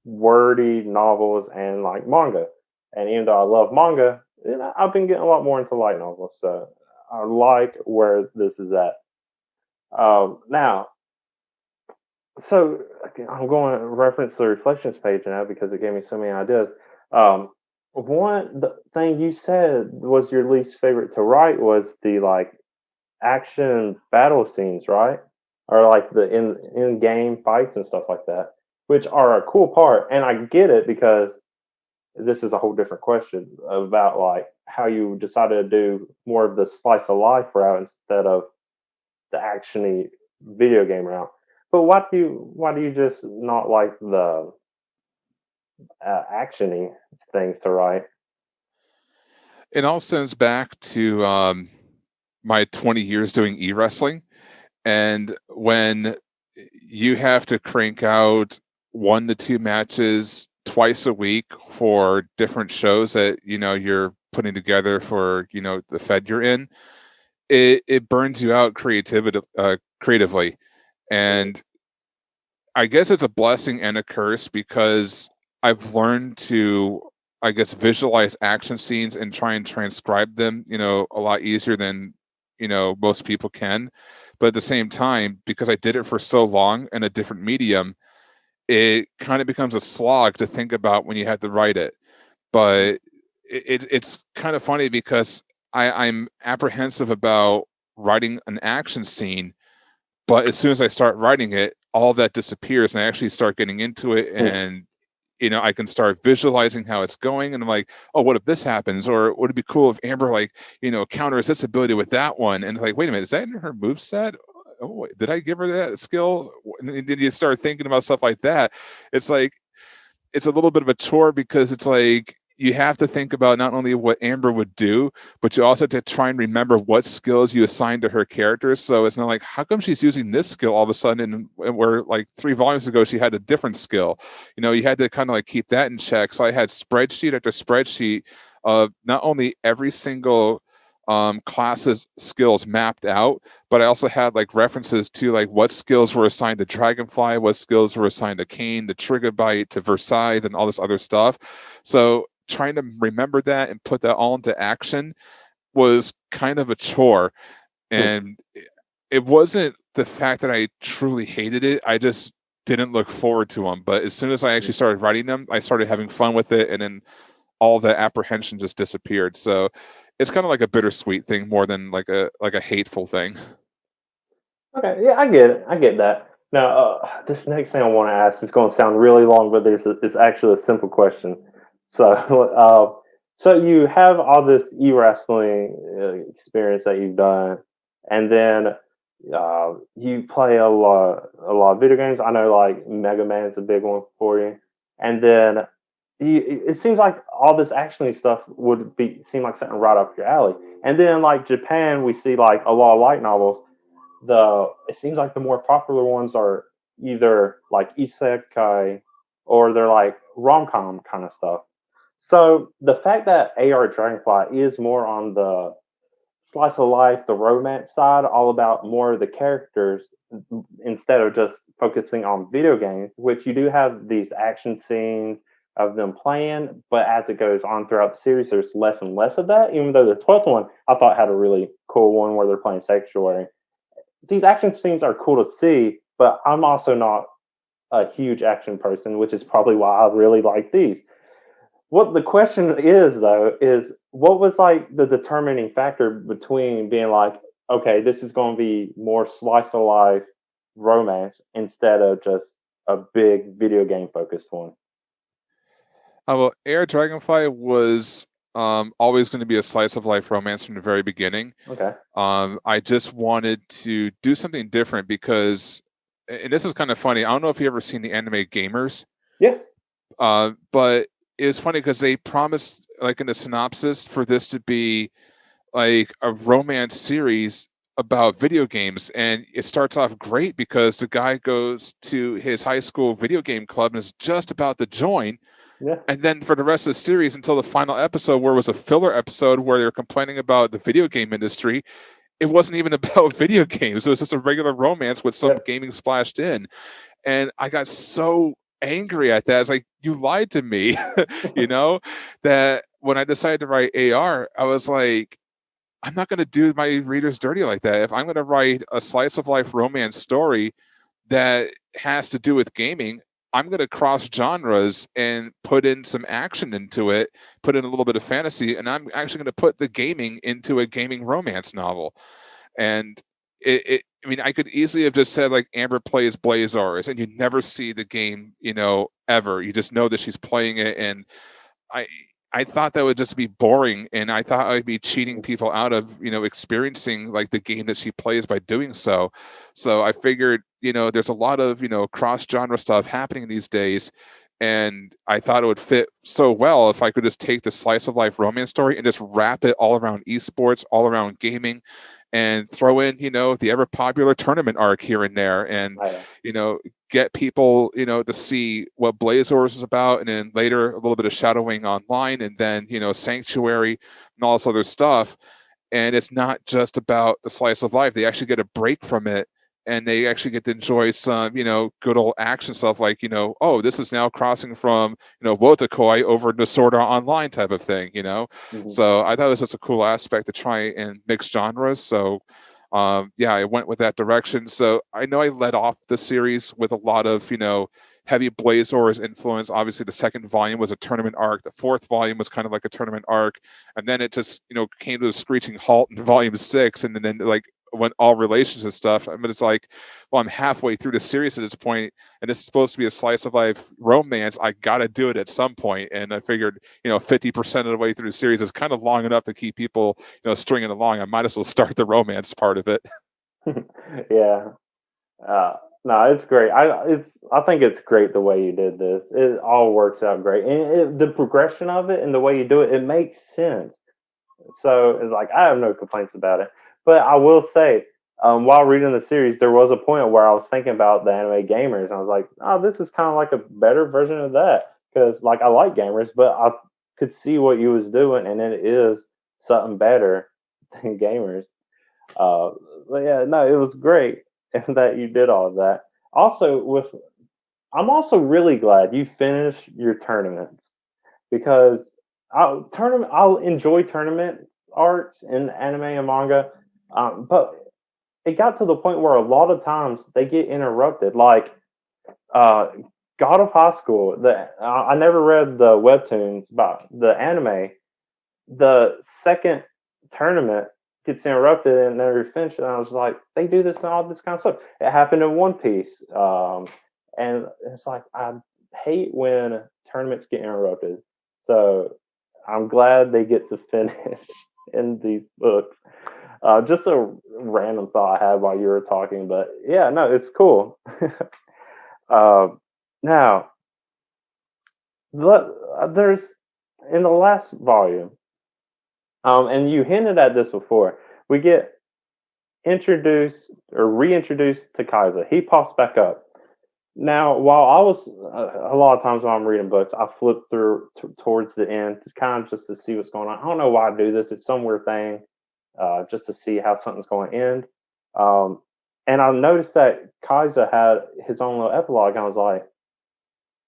wordy novels and like manga. And even though I love manga, I've been getting a lot more into light novels. So I like where this is at. Now, so okay, I'm going to reference the reflections page now because it gave me so many ideas. Um, one the thing you said was your least favorite to write was the like action battle scenes, right? Or like the in game fights and stuff like that, which are a cool part. And I get it because this is a whole different question about like how you decided to do more of the slice of life route instead of the actiony video game route. But why do you just not like the actiony things to write? It all stems back to my 20 years doing e-wrestling. And when you have to crank out 1 to 2 matches twice a week for different shows that you're putting together for the fed you're in, it burns you out creatively. And I guess it's a blessing and a curse because I've learned to, I guess, visualize action scenes and try and transcribe them, a lot easier than, most people can. But at the same time, because I did it for so long in a different medium, it kind of becomes a slog to think about when you have to write it. But it's kind of funny because I'm apprehensive about writing an action scene, but as soon as I start writing it, all that disappears and I actually start getting into it, Hmm. and I can start visualizing how it's going, and I'm like, oh, what if this happens? Or would it be cool if Amber counters this ability with that one? And like, wait a minute, is that in her moveset? Oh, did I give her that skill? And then you start thinking about stuff like that. It's like, it's a little bit of a chore, because it's like you have to think about not only what Amber would do, but you also have to try and remember what skills you assign to her characters. So it's not like, how come she's using this skill all of a sudden, and where like 3 volumes ago she had a different skill? You had to kind of like keep that in check. So I had spreadsheet after spreadsheet of not only every single classes skills mapped out, but I also had like references to like what skills were assigned to Dragonfly, what skills were assigned to Kane, to Triggerbite, to Versailles, and all this other stuff. So trying to remember that and put that all into action was kind of a chore. And it wasn't the fact that I truly hated it. I just didn't look forward to them. But as soon as I actually started writing them, I started having fun with it, and then all the apprehension just disappeared. So it's kind of like a bittersweet thing more than like a hateful thing. Okay, yeah, I get it. I get that. Now, this next thing I want to ask is going to sound really long, but it's actually a simple question. So, so you have all this e-wrestling experience that you've done, and then you play a lot of video games. I know like Mega Man's a big one for you, and then it seems like all this action stuff would seem like something right up your alley. And then like Japan, we see like a lot of light novels. It seems like the more popular ones are either like isekai or they're like rom com kind of stuff. So the fact that AR Dragonfly is more on the slice of life, the romance side, all about more of the characters instead of just focusing on video games, which you do have these action scenes of them playing, but as it goes on throughout the series, there's less and less of that. Even though the 12th one I thought had a really cool one where they're playing Sanctuary. These action scenes are cool to see, but I'm also not a huge action person, which is probably why I really like these. What the question is though is what was like the determining factor between being like, okay, this is going to be more slice of life romance instead of just a big video game focused one. Well, Air Dragonfly was always going to be a slice of life romance from the very beginning. Okay. I just wanted to do something different because, and this is kind of funny, I don't know if you ever seen the anime Gamers. Yeah. But it's funny because they promised, like in the synopsis, for this to be like a romance series about video games, and it starts off great because the guy goes to his high school video game club and is just about to join. Yeah. And then for the rest of the series, until the final episode, where it was a filler episode where they were complaining about the video game industry, it wasn't even about video games. It was just a regular romance with some gaming splashed in. And I got so angry at that. It's like, you lied to me, that when I decided to write AR, I was like, I'm not going to do my readers dirty like that. If I'm going to write a slice of life romance story that has to do with gaming, I'm going to cross genres and put in some action into it, put in a little bit of fantasy, and I'm actually going to put the gaming into a gaming romance novel. And I could easily have just said like Amber plays Blazars, and you never see the game, ever. You just know that she's playing it, and I thought that would just be boring, and I thought I'd be cheating people out of, experiencing like the game that she plays by doing so. So I figured, there's a lot of, cross-genre stuff happening these days, and I thought it would fit so well if I could just take the slice of life romance story and just wrap it all around esports, all around gaming, and throw in, the ever popular tournament arc here and there, and, get people, to see what Blazors is about, and then later a little bit of Shadow Wing Online, and then, Sanctuary and all this other stuff. And it's not just about the slice of life. They actually get a break from it, and they actually get to enjoy some, good old action stuff like, oh, this is now crossing from, Wotakoi over to Sword Art Online type of thing, Mm-hmm. So I thought it was just a cool aspect to try and mix genres. So I went with that direction. So I know I led off the series with a lot of, heavy Blazors influence. Obviously, the second volume was a tournament arc. The fourth volume was kind of like a tournament arc. And then it just, came to a screeching halt in volume 6. And then like went all relations and stuff. But it's like, well, I'm halfway through the series at this point, and it's supposed to be a slice of life romance. I got to do it at some point. And I figured, 50% of the way through the series is kind of long enough to keep people, stringing along. I might as well start the romance part of it. Yeah. Uh, no, it's great. I think it's great the way you did this. It all works out great, and the progression of it and the way you do it, it makes sense. So it's like I have no complaints about it. But I will say, while reading the series, there was a point where I was thinking about the anime gamers. And I was like, oh, this is kind of like a better version of that because like I like gamers, but I could see what you was doing, and it is something better than gamers. Uh, but yeah, no, it was great that you did all of that. Also, I'm also really glad you finished your tournaments because I'll enjoy tournament arcs in anime and manga, but it got to the point where a lot of times they get interrupted. Like uh, God of High School, I never read the webtoons about the anime. The second tournament gets interrupted and they're finished. And I was like, they do this and all this kind of stuff. It happened in One Piece, and it's like I hate when tournaments get interrupted. So I'm glad they get to finish in these books. Just a random thought I had while you were talking, but yeah, no, it's cool. uh, now, there's in the last volume, and you hinted at this before. We get introduced or reintroduced to Kaiser. He pops back up. Now, while I was a lot of times when I'm reading books, I flip through towards the end, kind of just to see what's going on. I don't know why I do this. It's some weird thing, just to see how something's going to end. Um, and I noticed that Kaiser had his own little epilogue. And I was like,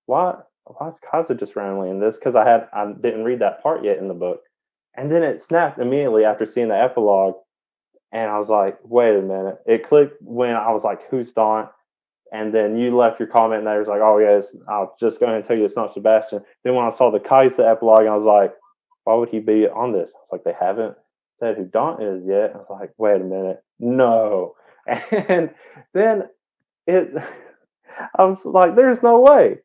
why? Why is Kaiser just randomly in this? Because I didn't read that part yet in the book, and then it snapped immediately after seeing the epilogue, and I was like, wait a minute. It clicked when I was like, who's Dawn? And then you left your comment and there was like, oh yes, I'll just go ahead and tell you it's not Sebastian. Then when I saw the Kaiser epilogue, I was like, why would he be on this? I was like, they haven't said who Dawn is yet. I was like, wait a minute, no. And then it, I was like, there's no way.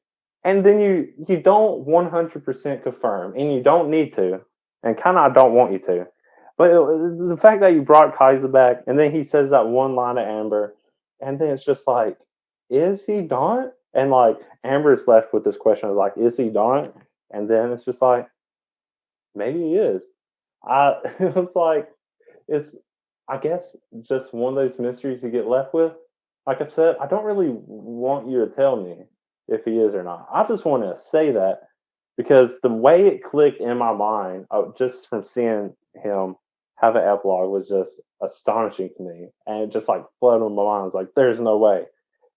And then you don't 100% confirm, and you don't need to, and kind of I don't want you to. But the fact that you brought Kaiser back, and then he says that one line to Amber, and then it's just like, is he Dawn? And like Amber's left with this question of like, is he Dawn? And then it's just like, maybe he is. It was like, it's I guess just one of those mysteries you get left with. Like I said, I don't really want you to tell me if he is or not. I just want to say that because the way it clicked in my mind, just from seeing him have an epilogue, was just astonishing to me, and it just like flooded in my mind. I was like, "There's no way,"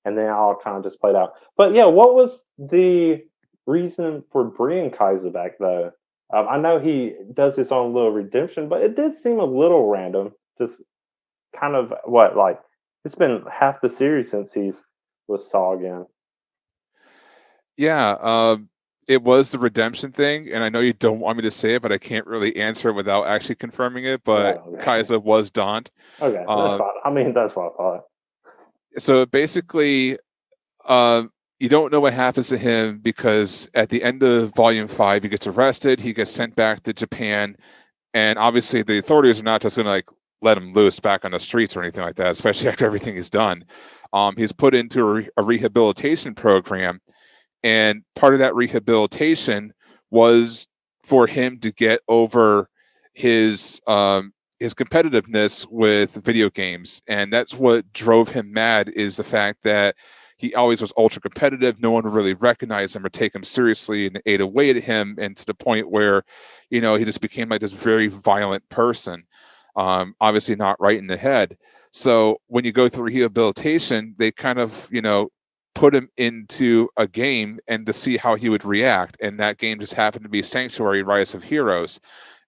and then all kind of just played out. But yeah, what was the reason for bringing Kaiser back though? I know he does his own little redemption, but it did seem a little random. Just kind of what like it's been half the series since he's with Saw again. Yeah, it was the redemption thing, and I know you don't want me to say it, but I can't really answer it without actually confirming it. But Oh, okay. Kaiser was Daunt. Okay, that's Uh, fine. I mean, that's what I thought. so basically, uh, you don't know what happens to him because at the end of Volume 5, he gets arrested, he gets sent back to Japan, and obviously the authorities are not just going to like let him loose back on the streets or anything like that, especially after everything he's done. He's put into a rehabilitation program, and part of that rehabilitation was for him to get over his competitiveness with video games, and that's what drove him mad. Is the fact that he always was ultra competitive. No one would really recognize him or take him seriously, and it ate away at him, and to the point where, he just became like this very violent person. Obviously not right in the head. So when you go through rehabilitation, they kind of, put him into a game and to see how he would react. And that game just happened to be Sanctuary: Rise of Heroes.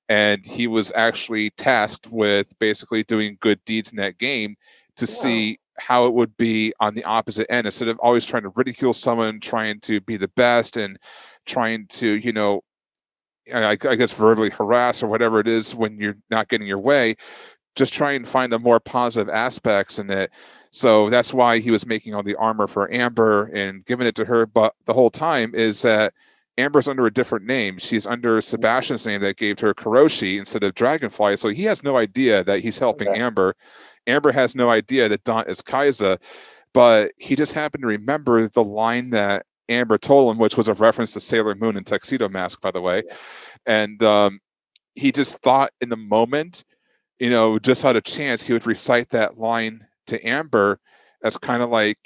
And he was actually tasked with basically doing good deeds in that game to Wow. see how it would be on the opposite end. Instead of always trying to ridicule someone, trying to be the best, and trying to, I guess verbally harass or whatever it is when you're not getting your way, just try and find the more positive aspects in it. So that's why he was making all the armor for Amber and giving it to her. But the whole time is that Amber's under a different name. She's under Sebastian's name that gave her Kuroshi instead of Dragonfly. So he has no idea that he's helping Amber. Amber has no idea that Daunt is Kaiza, but he just happened to remember the line that Amber told him, which was a reference to Sailor Moon and Tuxedo Mask, by the way. And he just thought in the moment, just out of chance, he would recite that line to Amber as kind of like,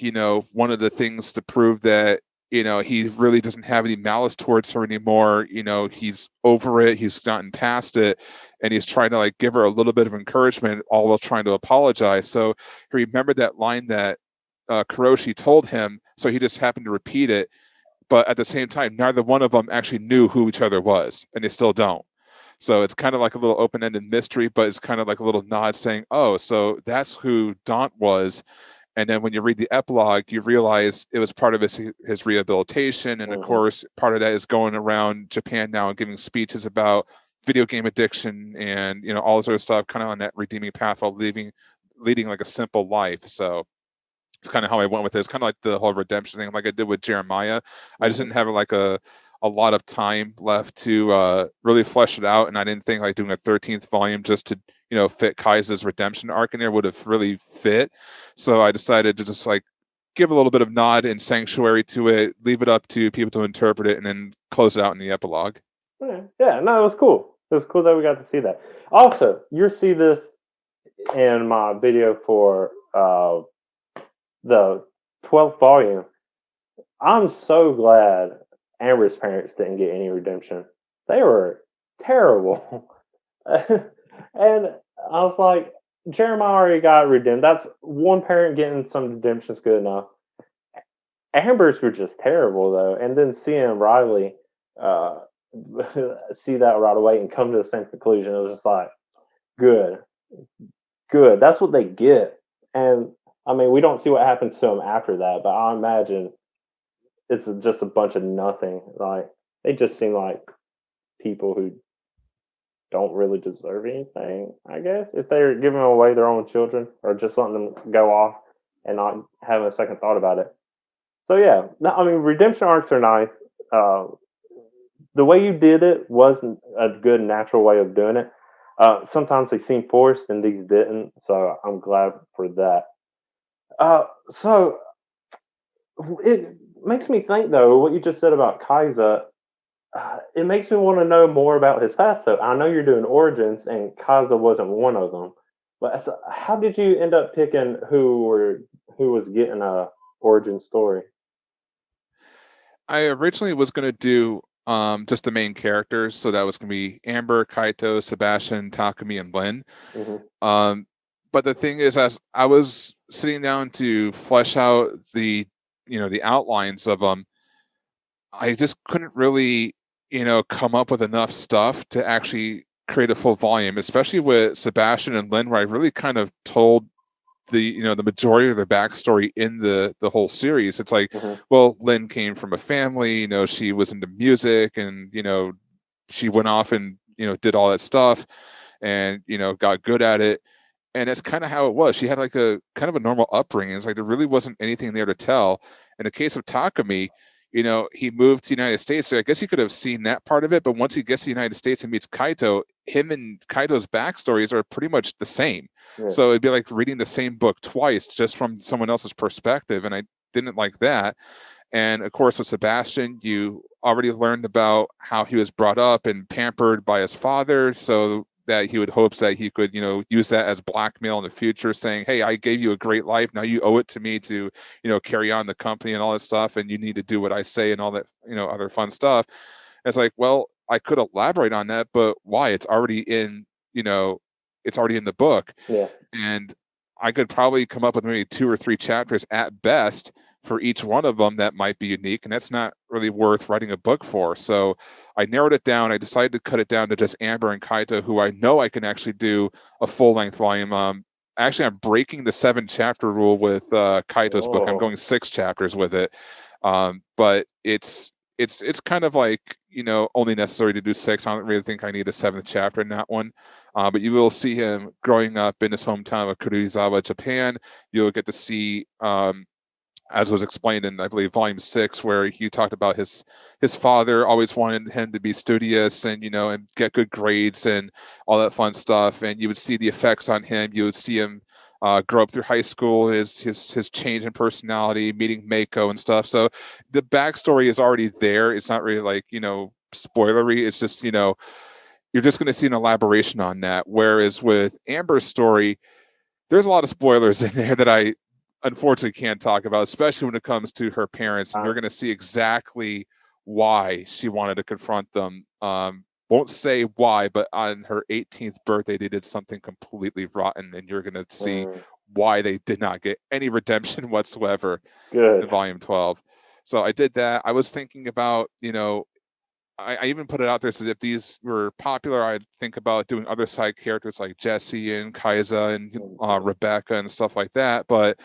one of the things to prove that, he really doesn't have any malice towards her anymore. He's over it. He's gotten past it. And he's trying to like give her a little bit of encouragement, all while trying to apologize. So he remembered that line that Kuroshi told him. So he just happened to repeat it. But at the same time, neither one of them actually knew who each other was, and they still don't. So it's kind of like a little open-ended mystery, but it's kind of like a little nod saying, oh, so that's who Daunt was. And then when you read the epilogue, you realize it was part of his rehabilitation. And of course, part of that is going around Japan now and giving speeches about video game addiction and, all this sort of stuff, kind of on that redeeming path while leading like a simple life. So it's kind of how I went with it. It's kind of like the whole redemption thing, like I did with Jeremiah. I just didn't have like a lot of time left to really flesh it out, and I didn't think like doing a 13th volume just to fit Kaiza's redemption arc in there would have really fit. So I decided to just like give a little bit of nod and sanctuary to it, leave it up to people to interpret it, and then close it out in the epilogue. Yeah, no, it was cool. It was cool that we got to see that. Also, you'll see this in my video for the 12th volume. I'm so glad Amber's parents didn't get any redemption. They were terrible. And I was like, Jeremiah already got redeemed. That's one parent getting some redemption is good enough. Amber's were just terrible, though. And then seeing Riley see that right away and come to the same conclusion, it was just like, good. That's what they get. And I mean, we don't see what happens to them after that, but I imagine it's just a bunch of nothing. Like, they just seem like people who don't really deserve anything, I guess, if they're giving away their own children or just letting them go off and not having a second thought about it. So yeah, I mean, redemption arcs are nice. The way you did it wasn't a good natural way of doing it. Sometimes they seem forced, and these didn't. So I'm glad for that. So it makes me think, though, what you just said about Kaiza. It makes me want to know more about his past. So I know you're doing origins, and Kaiza wasn't one of them. But so how did you end up picking who was getting a origin story? I originally was going to do just the main characters, so that was going to be Amber, Kaito, Sebastian, Takumi, and Lin. But the thing is, as I was sitting down to flesh out the outlines of them, I just couldn't really come up with enough stuff to actually create a full volume, especially with Sebastian and Lin, where I really kind of told the majority of their backstory in the whole series. It's like, well, Lin came from a family, she was into music, and she went off and did all that stuff and got good at it. And that's kind of how it was. She had like a kind of a normal upbringing. It's like there really wasn't anything there to tell. In the case of Takumi, he moved to the United States, so I guess he could have seen that part of it. But once he gets to the United States and meets Kaito, him and Kaito's backstories are pretty much the same. Yeah. So it'd be like reading the same book twice, just from someone else's perspective. And I didn't like that. And of course, with Sebastian, you already learned about how he was brought up and pampered by his father. So that he would hopes that he could, use that as blackmail in the future, saying, hey, I gave you a great life. Now you owe it to me to, carry on the company and all that stuff. And you need to do what I say and all that, other fun stuff. And it's like, well, I could elaborate on that, but why? It's already in, it's already in the book. Yeah. And I could probably come up with maybe 2 or 3 chapters at best for each one of them that might be unique, and that's not really worth writing a book for. So I narrowed it down. I decided to cut it down to just Amber and Kaito, who I know I can actually do a full-length volume. Actually, I'm breaking the 7-chapter rule with Kaito's book. I'm going 6 chapters with it. But it's it's kind of like, only necessary to do 6. I don't really think I need a 7th chapter in that one. But you will see him growing up in his hometown of Kurizawa, Japan. You'll get to see, as was explained in, I believe, volume 6, where he talked about his father always wanted him to be studious and and get good grades and all that fun stuff. And you would see the effects on him. You would see him grow up through high school, his change in personality, meeting Mako and stuff. So the backstory is already there. It's not really like spoilery. It's just you're just going to see an elaboration on that. Whereas with Amber's story, there's a lot of spoilers in there that I unfortunately can't talk about, especially when it comes to her parents. And you're going to see exactly why she wanted to confront them. Won't say why, but on her 18th birthday, they did something completely rotten, and you're going to see why they did not get any redemption whatsoever in volume 12. So I did that. I was thinking about, I even put it out there, so if these were popular, I'd think about doing other side characters like Jesse and Kaisa and Rebecca and stuff like that. But,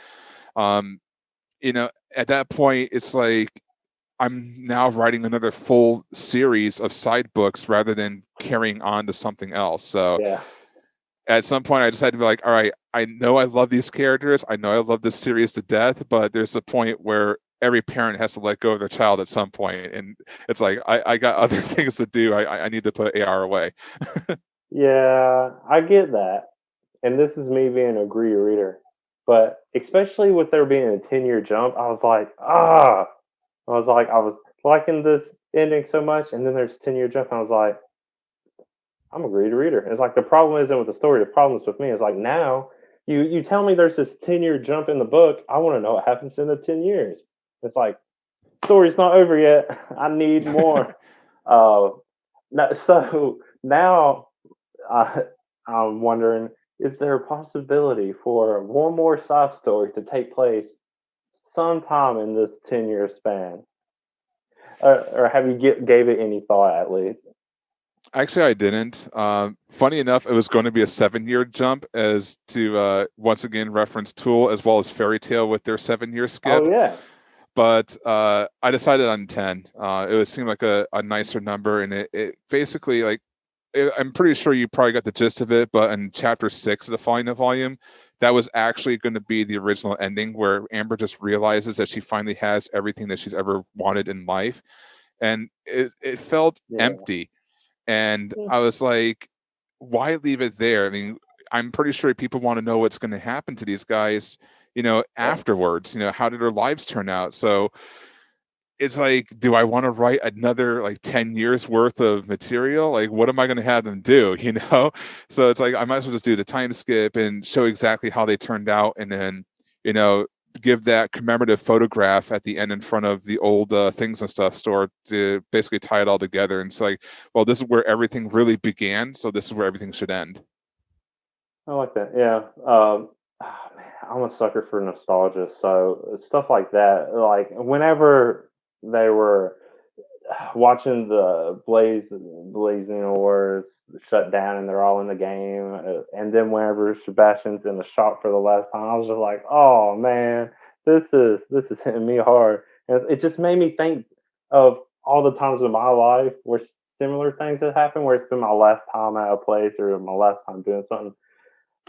at that point, it's like I'm now writing another full series of side books rather than carrying on to something else. So at some point, I decided to be like, all right, I know I love these characters. I know I love this series to death, but there's a point where every parent has to let go of their child at some point, and it's like I got other things to do. I need to put AR away. Yeah, I get that. And this is me being a greedy reader. But especially with there being a 10-year jump, I was like, I was liking this ending so much, and then there's a 10-year jump, and I was like, I'm a greedy reader. It's like the problem isn't with the story, the problem is with me. It's like now you tell me there's this 10-year jump in the book, I want to know what happens in the 10 years. It's like story's not over yet. I need more. So now uh, I'm wondering, is there a possibility for one more side story to take place sometime in this 10-year span? Or have you gave it any thought at least? Actually, I didn't. Funny enough, it was going to be a 7-year jump, as to once again reference Tool as well as Fairy Tale with their 7-year skip. Oh yeah. But I decided on 10. It would seem like a nicer number, and it basically, like, I'm pretty sure you probably got the gist of it, but in chapter 6 of the final volume, that was actually going to be the original ending, where Amber just realizes that she finally has everything that she's ever wanted in life. And it felt empty. And I was like, why leave it there? I mean, I'm pretty sure people want to know what's going to happen to these guys, afterwards. How did their lives turn out? So it's like, do I want to write another like 10 years worth of material? Like, what am I going to have them do? So it's like, I might as well just do the time skip and show exactly how they turned out. And then, give that commemorative photograph at the end in front of the old Things and Stuff store to basically tie it all together. And it's like, well, this is where everything really began. So this is where everything should end. I like that. Yeah. I'm a sucker for nostalgia. So stuff like that, like whenever they were watching the Blazing Wars shut down and they're all in the game, and then whenever Sebastian's in the shop for the last time, I was just like, oh man, this is hitting me hard, and it just made me think of all the times in my life where similar things have happened, where it's been my last time at a place or my last time doing something.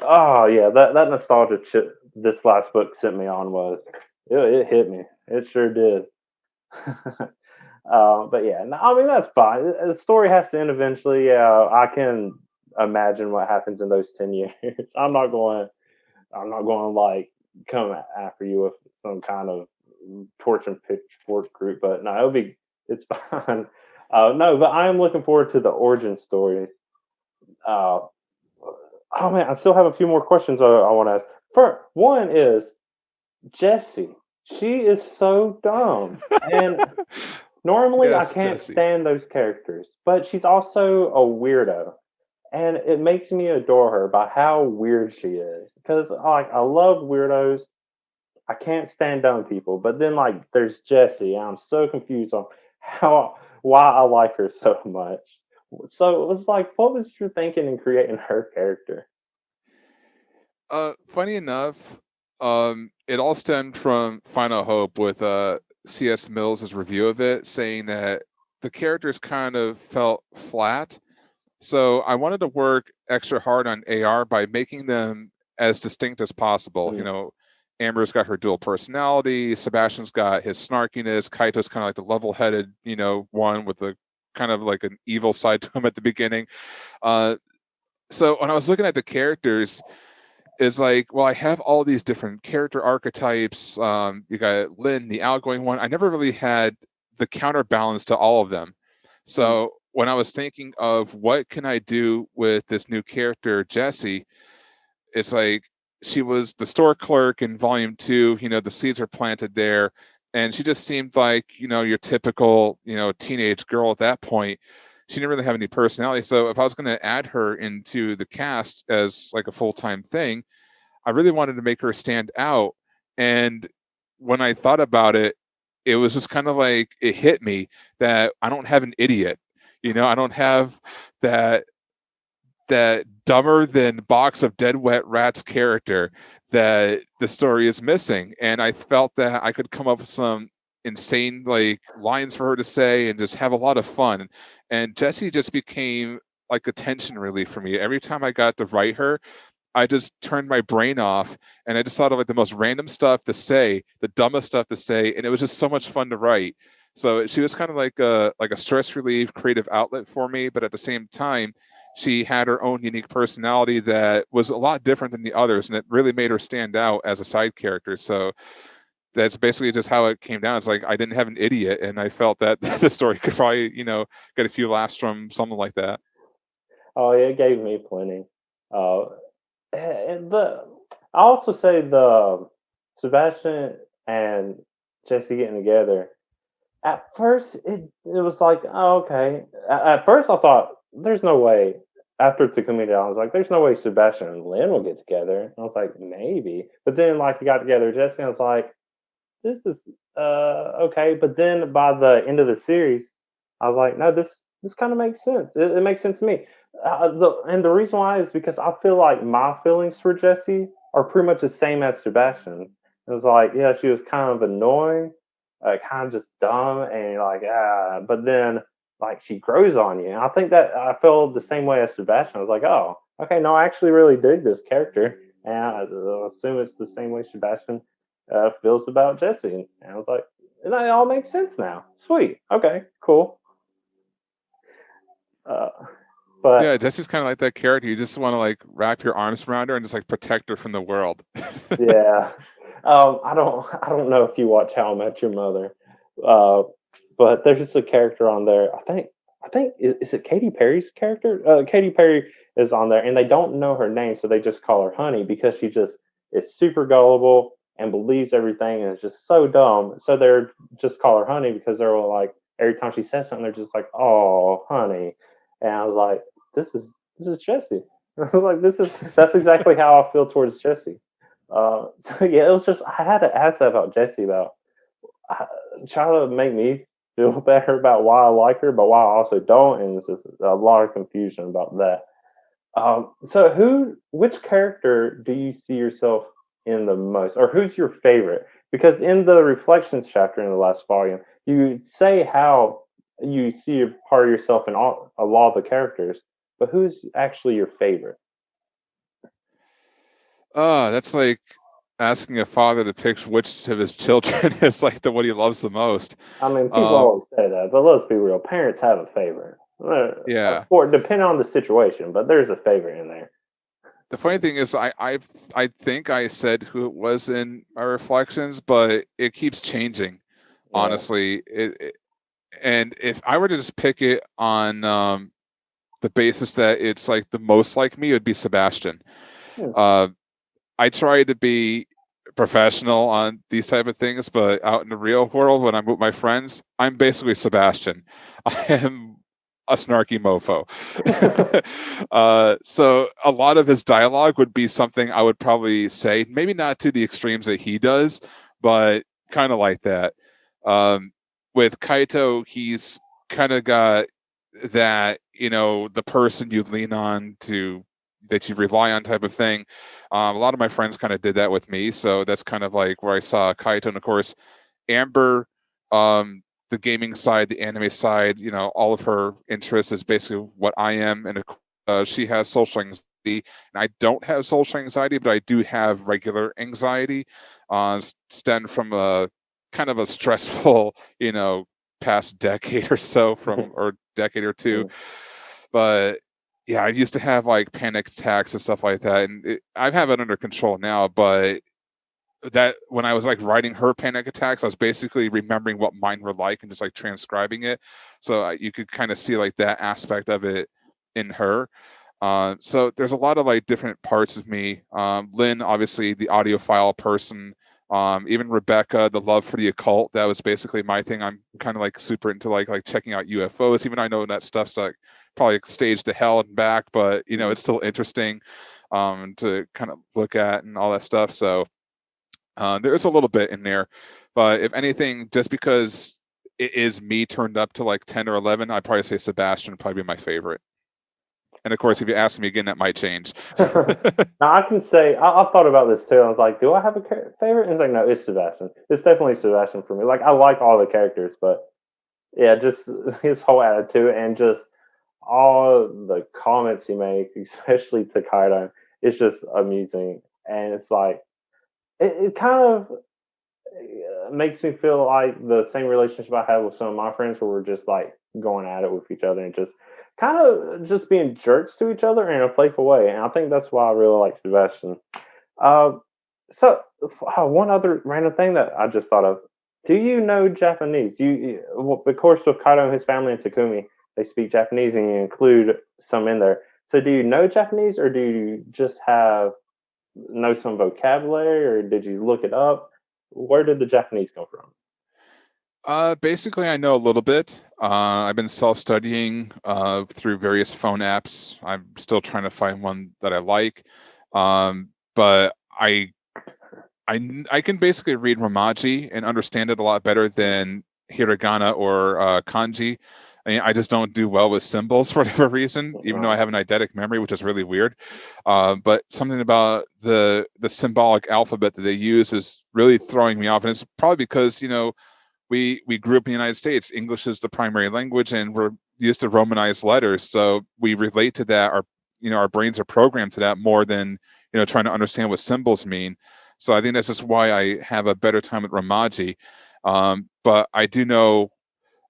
Oh yeah, that nostalgia chip this last book sent me on was it hit me. It sure did. But yeah, no, I mean that's fine. The story has to end eventually. Yeah, I can imagine what happens in those 10 years. I'm not going. I'm not going to like come after you with some kind of torch and pitchfork group. But no, it'll be. It's fine. No, but I am looking forward to the origin story. Uh, oh man, I still have a few more questions I want to ask. First, one is Jessie. She is so dumb, and normally I Yes, can't Jesse. stand those characters, but she's also a weirdo, and it makes me adore her by how weird she is. Because like I love weirdos, I can't stand dumb people, but then like there's Jessie, and I'm so confused on how why I like her so much. So it was like, what was your thinking in creating her character? Funny enough, it all stemmed from Final Hope with C.S. Mills' review of it, saying that the characters kind of felt flat. So I wanted to work extra hard on AR by making them as distinct as possible. Mm. Amber's got her dual personality, Sebastian's got his snarkiness, Kaito's kind of like the level-headed, one with the kind of like an evil side to him at the beginning. So when I was looking at the characters, is like, well, I have all these different character archetypes. You got Lynn, the outgoing one. I never really had the counterbalance to all of them. So when I was thinking of what can I do with this new character, Jessie, it's like she was the store clerk in volume 2. The seeds are planted there. And she just seemed like, your typical, teenage girl at that point. She didn't really have any personality. So if I was going to add her into the cast as like a full-time thing, I really wanted to make her stand out. And when I thought about it, it was just kind of like it hit me that I don't have an idiot. I don't have that dumber than box of dead wet rats character that the story is missing. And I felt that I could come up with some insane like lines for her to say and just have a lot of fun. And Jessie just became like a tension relief for me. Every time I got to write her, I just turned my brain off and I just thought of like the most random stuff to say, the dumbest stuff to say, and it was just so much fun to write. So she was kind of like a stress relief, creative outlet for me, but at the same time, she had her own unique personality that was a lot different than the others, and it really made her stand out as a side character. So that's basically just how it came down. It's like I didn't have an idiot, and I felt that the story could probably, get a few laughs from something like that. Oh, yeah, it gave me plenty. Uh, and I also say the Sebastian and Jesse getting together. At first, it was like, oh, okay. At first, I thought there's no way. After Takumi, I was like, there's no way Sebastian and Lynn will get together. And I was like, maybe. But then, like, he got together, Jesse, and I was like, this is okay. But then by the end of the series, I was like, no, this kind of makes sense. It makes sense to me. And the reason why is because I feel like my feelings for Jessie are pretty much the same as Sebastian's. It was like, yeah, she was kind of annoying, kind of just dumb, and you're like, ah. But then, like, she grows on you. And I think that I felt the same way as Sebastian. I was like, oh, okay, no, I actually really dig this character. And I assume it's the same way Sebastian feels about Jesse. And I was like, and it all makes sense now. Sweet. Okay, cool. Uh, Yeah, but Jesse's kind of like that character. You just want to like wrap your arms around her and just like protect her from the world. yeah, I don't know if you watch How I Met Your Mother, uh, but there's just a character on there. I think is it Katy Perry's character? Katy Perry is on there, and they don't know her name, so they just call her Honey because she just is super gullible and believes everything and is just so dumb. So they're just call her Honey because they're all like every time she says something, they're just like, "Oh, Honey," and I was like, "This is Jesse." I was like, that's exactly how I feel towards Jesse. So yeah, it was just I had to ask that about Jesse about uh, trying to make me feel better about why I like her, but why I also don't, and it's just a lot of confusion about that. So which character do you see yourself in the most, or who's your favorite? Because in the reflections chapter in the last volume, you say how you see a part of yourself in a lot of the characters, but who's actually your favorite? Oh, that's like asking a father to pick which of his children is like the one he loves the most. I mean, people Um, always say that, but let's be real. Parents have a favorite. yeah. For depending on the situation, but there's a favorite in there. The funny thing is, I think I said who it was in my reflections, but it keeps changing. Yeah. Honestly, and if I were to just pick it on the basis that it's like the most like me, it would be Sebastian. Hmm. Uh, I try to be professional on these type of things, but out in the real world, when I'm with my friends, I'm basically Sebastian. I am a snarky mofo. So a lot of his dialogue would be something I would probably say, maybe not to the extremes that he does, but kind of like that. Um, with Kaito, he's kind of got that, the person you lean on to, that you rely on type of thing. A lot of my friends kind of did that with me. So that's kind of like where I saw Kaito. And of course, Amber, the gaming side, the anime side, all of her interests is basically what I am. And she has social anxiety, and I don't have social anxiety, but I do have regular anxiety, stemmed from a kind of a stressful, past decade or so or decade or two. But yeah, I used to have like panic attacks and stuff like that, and I have it under control now. But that when I was like writing her panic attacks, I was basically remembering what mine were like and just like transcribing it. So you could kind of see like that aspect of it in her. So there's a lot of like different parts of me. Lynn, obviously the audiophile person. Even Rebecca, the love for the occult. That was basically my thing. I'm kind of like super into like checking out UFOs, even though I know that stuff's like probably staged to hell and back, but it's still interesting to kind of look at and all that stuff. So there is a little bit in there, but if anything, just because it is me turned up to like 10 or 11, I'd probably say Sebastian would probably be my favorite. And of course, if you ask me again, that might change. Now I can say I thought about this too. I was like, do I have a favorite? And it's like, no, it's Sebastian. It's definitely Sebastian for me. Like I like all the characters, but yeah, just his whole attitude and just all the comments he makes, especially to Kaido, it's just amusing. And it's like it kind of makes me feel like the same relationship I have with some of my friends, where we're just like going at it with each other and just kind of just being jerks to each other in a playful way. And I think that's why I really like Sebastian. Uh, so, one other random thing that I just thought of: do you know Japanese? Well, of course, with Kaido and his family in Takumi, they speak Japanese, and you include some in there. So, do you know Japanese, or do you just know some vocabulary, or did you look it up? Where did the Japanese come from? Basically, I know a little bit. I've been self-studying through various phone apps. I'm still trying to find one that I like, but I can basically read Romaji and understand it a lot better than hiragana or kanji. I just don't do well with symbols for whatever reason, even though I have an eidetic memory, which is really weird. But something about the symbolic alphabet that they use is really throwing me off, and it's probably because we grew up in the United States. English is the primary language, and we're used to Romanized letters, so we relate to that. Our brains are programmed to that more than trying to understand what symbols mean. So I think that's just why I have a better time with Romaji. But I do know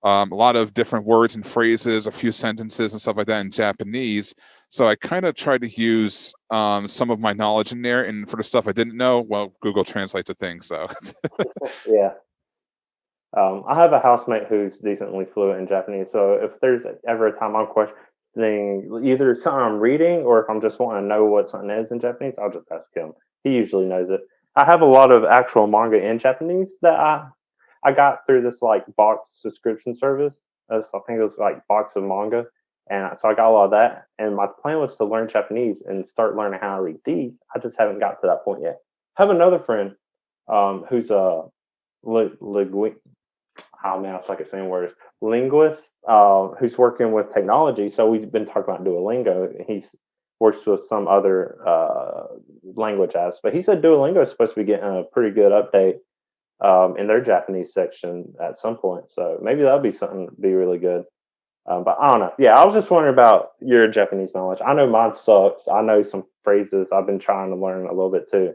a lot of different words and phrases, a few sentences and stuff like that in Japanese. So I kind of try to use some of my knowledge in there. And for the stuff I didn't know, well, Google translates a thing. So Yeah. I have a housemate who's decently fluent in Japanese. So if there's ever a time I'm questioning either something I'm reading or if I'm just wanting to know what something is in Japanese, I'll just ask him. He usually knows it. I have a lot of actual manga in Japanese that I got through this like box subscription service. So I think it was like box of manga, and so I got a lot of that. And my plan was to learn Japanese and start learning how to read these. I just haven't got to that point yet. I have another friend who's a oh man, it's like a saying words. Linguist who's working with technology. So we've been talking about Duolingo. He's works with some other language apps, but he said Duolingo is supposed to be getting a pretty good update in their Japanese section at some point. So maybe that'll be something to be really good. But I don't know. Yeah, I was just wondering about your Japanese knowledge. I know mine sucks. I know some phrases. I've been trying to learn a little bit too.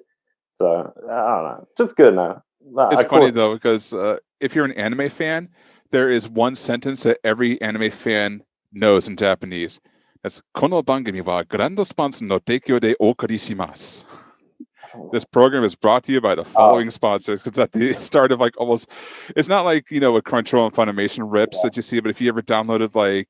So I don't know. Just good now. it's funny though, because if you're an anime fan, there is one sentence that every anime fan knows in Japanese. That's "Kono bangumi wa grand sponsor no teikyo de okari shimasu." This program is brought to you by the following sponsors. It's at the start of like almost, it's not like, a Crunchyroll and Funimation rips that you see, but if you ever downloaded like,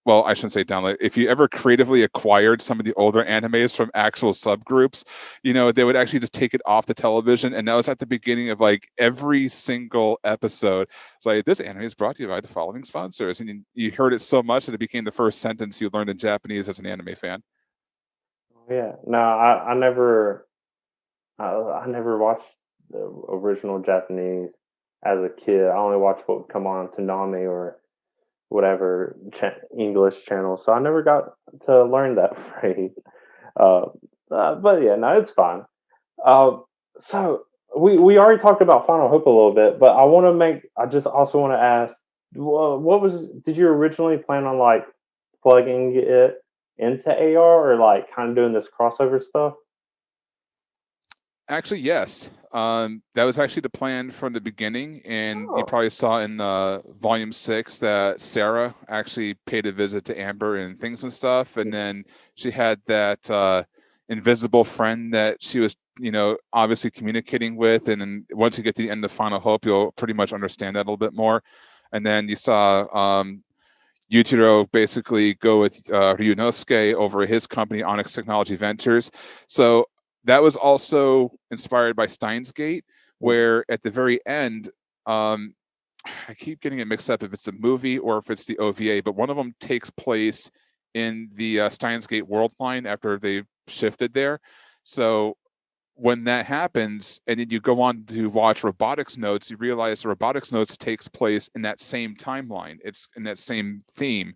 well, I shouldn't say download. If you ever creatively acquired some of the older animes from actual subgroups, they would actually just take it off the television. And that was at the beginning of like every single episode. It's like, this anime is brought to you by the following sponsors. And you heard it so much that it became the first sentence you learned in Japanese as an anime fan. Yeah. No, I never watched the original Japanese as a kid. I only watched what would come on Toonami or whatever English channel. So I never got to learn that phrase. Uh, but yeah, no, it's fine. Uh, so we already talked about Final Hope a little bit, but I just also want to ask, what was did you originally plan on like plugging it into AR or like kind of doing this crossover stuff? Actually, yes. That was actually the plan from the beginning, and you Oh, probably saw in Volume 6 that Sarah actually paid a visit to Amber and things and stuff, and then she had that invisible friend that she was, obviously communicating with, and then once you get to the end of Final Hope, you'll pretty much understand that a little bit more. And then you saw Yujiro basically go with Ryunosuke over his company, Onyx Technology Ventures. So that was also inspired by Steins Gate, where at the very end, I keep getting it mixed up if it's the movie or if it's the OVA, but one of them takes place in the Steins Gate world line after they shifted there. So when that happens and then you go on to watch Robotics Notes, you realize Robotics Notes takes place in that same timeline. It's in that same theme.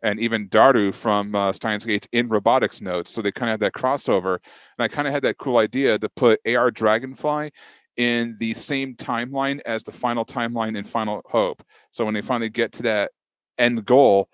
And even Daru from Steins Gate's in Robotics Notes. So they kind of had that crossover. And I kind of had that cool idea to put AR Dragonfly in the same timeline as the final timeline in Final Hope. So when they finally get to that end goal,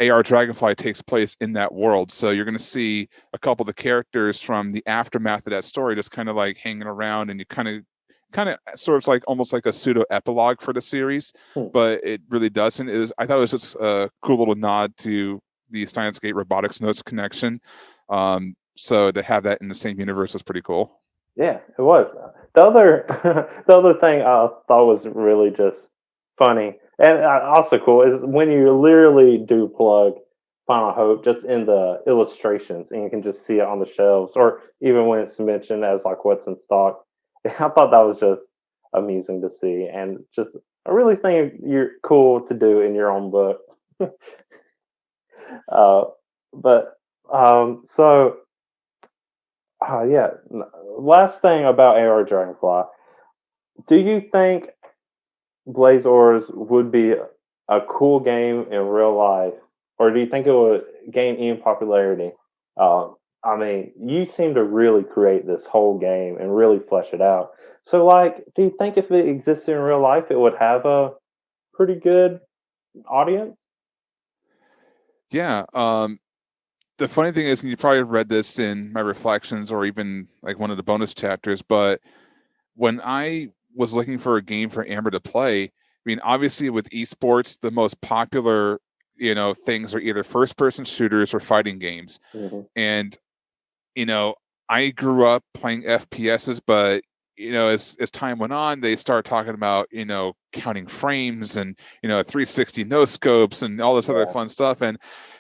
AR Dragonfly takes place in that world. So you're going to see a couple of the characters from the aftermath of that story just kind of like hanging around, and you kind of sort of like almost like a pseudo epilogue for the series, but it really doesn't. I thought it was just a cool little nod to the Steins Gate Robotics Notes connection. So to have that in the same universe was pretty cool. yeah, it was. The other the other thing I thought was really just funny and also cool is when you literally do plug Final Hope just in the illustrations and you can just see it on the shelves or even when it's mentioned as like what's in stock. I thought that was just amusing to see and just I really think you're cool to do in your own book. uh, but so yeah. Last thing about AR Dragonfly. Do you think Blaze Ores would be a cool game in real life, or do you think it would gain any popularity? I mean, you seem to really create this whole game and really flesh it out. So, like, do you think if it existed in real life, it would have a pretty good audience? Yeah. The funny thing is, and you probably read this in my reflections or even like one of the bonus chapters, but when I was looking for a game for Amber to play, I mean, obviously with esports, the most popular, things are either first person shooters or fighting games. Hmm. And, you know, I grew up playing FPSs, but as time went on, they started talking about, counting frames and, 360 no scopes and all this other Yeah. fun stuff. And,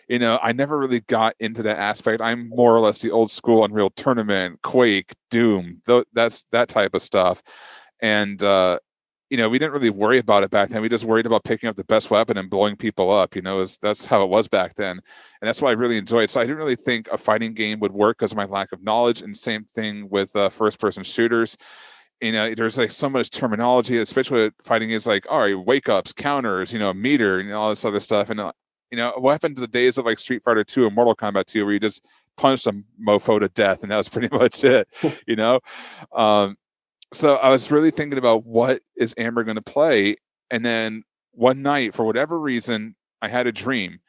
I never really got into that aspect. I'm more or less the old school Unreal Tournament, Quake, Doom, that's that type of stuff. And we didn't really worry about it back then. We just worried about picking up the best weapon and blowing people up. That's how it was back then, and that's what I really enjoyed. So I didn't really think a fighting game would work because of my lack of knowledge. And same thing with first-person shooters. There's like so much terminology, especially with fighting is like, all right, wake ups, counters, meter, and all this other stuff. And what happened to the days of like Street Fighter 2 and Mortal Kombat 2 where you just punched a mofo to death and that was pretty much it, you know? Um, so I was really thinking about what is Amber going to play. And then one night, for whatever reason, I had a dream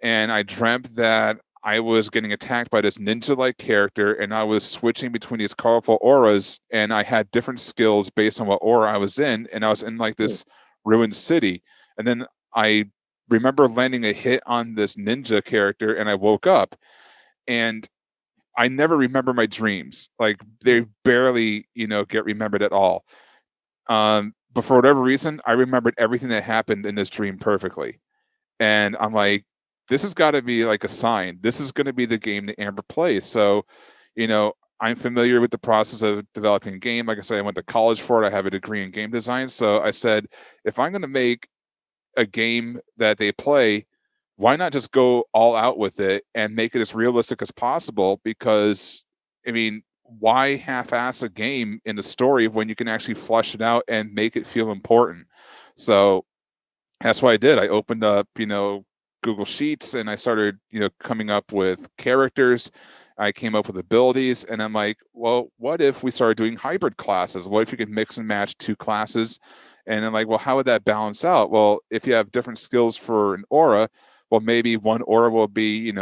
and I dreamt that I was getting attacked by this ninja-like character and I was switching between these colorful auras and I had different skills based on what aura I was in. And I was in like this ruined city. And then I remember landing a hit on this ninja character and I woke up and I never remember my dreams. Like they barely, get remembered at all. But for whatever reason, I remembered everything that happened in this dream perfectly. And I'm like, this has got to be like a sign. This is going to be the game that Amber plays. So, I'm familiar with the process of developing a game. Like I said, I went to college for it. I have a degree in game design. So I said, if I'm going to make a game that they play, why not just go all out with it and make it as realistic as possible? Because, I mean, why half-ass a game in the story when you can actually flesh it out and make it feel important? So that's what I did. I opened up, Google Sheets and I started, coming up with characters I came up with abilities, and I'm like, well, what if we started doing hybrid classes? What if you could mix and match two classes? And I'm like, well, how would that balance out? Well, if you have different skills for an aura, well, maybe one aura will be,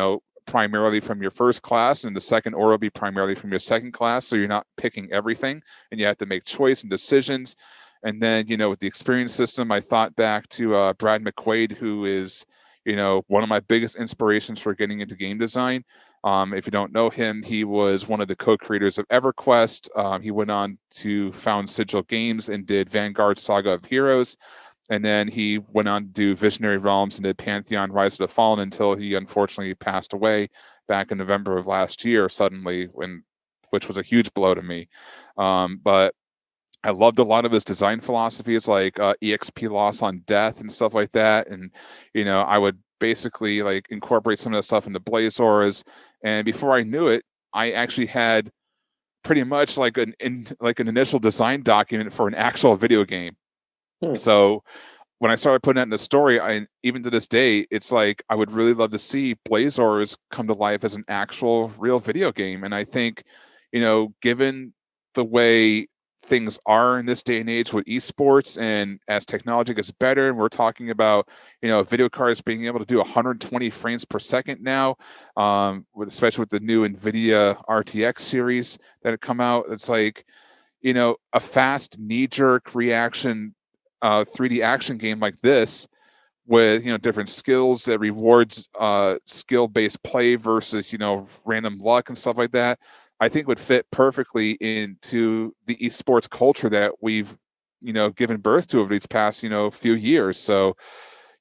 primarily from your first class, and the second aura will be primarily from your second class. So you're not picking everything, and you have to make choice and decisions. And then, with the experience system, I thought back to Brad McQuaid, who is, one of my biggest inspirations for getting into game design. If you don't know him, he was one of the co-creators of EverQuest. He went on to found Sigil Games and did Vanguard Saga of Heroes. And then he went on to do Visionary Realms and did Pantheon Rise of the Fallen until he unfortunately passed away back in November of last year suddenly, which was a huge blow to me. But I loved a lot of his design philosophies, like EXP loss on death and stuff like that. And, I would basically like incorporate some of that stuff into Blaze Auras. And before I knew it, I actually had pretty much like an initial design document for an actual video game. So when I started putting that in the story, even to this day, it's like I would really love to see Blaze Auras come to life as an actual real video game. And I think, given the way things are in this day and age with esports, and as technology gets better, and we're talking about, video cards being able to do 120 frames per second now, especially with the new NVIDIA RTX series that have come out, it's like, a fast knee-jerk reaction 3D action game like this with different skills that rewards skill-based play versus random luck and stuff like that, I think would fit perfectly into the esports culture that we've given birth to over these past few years. So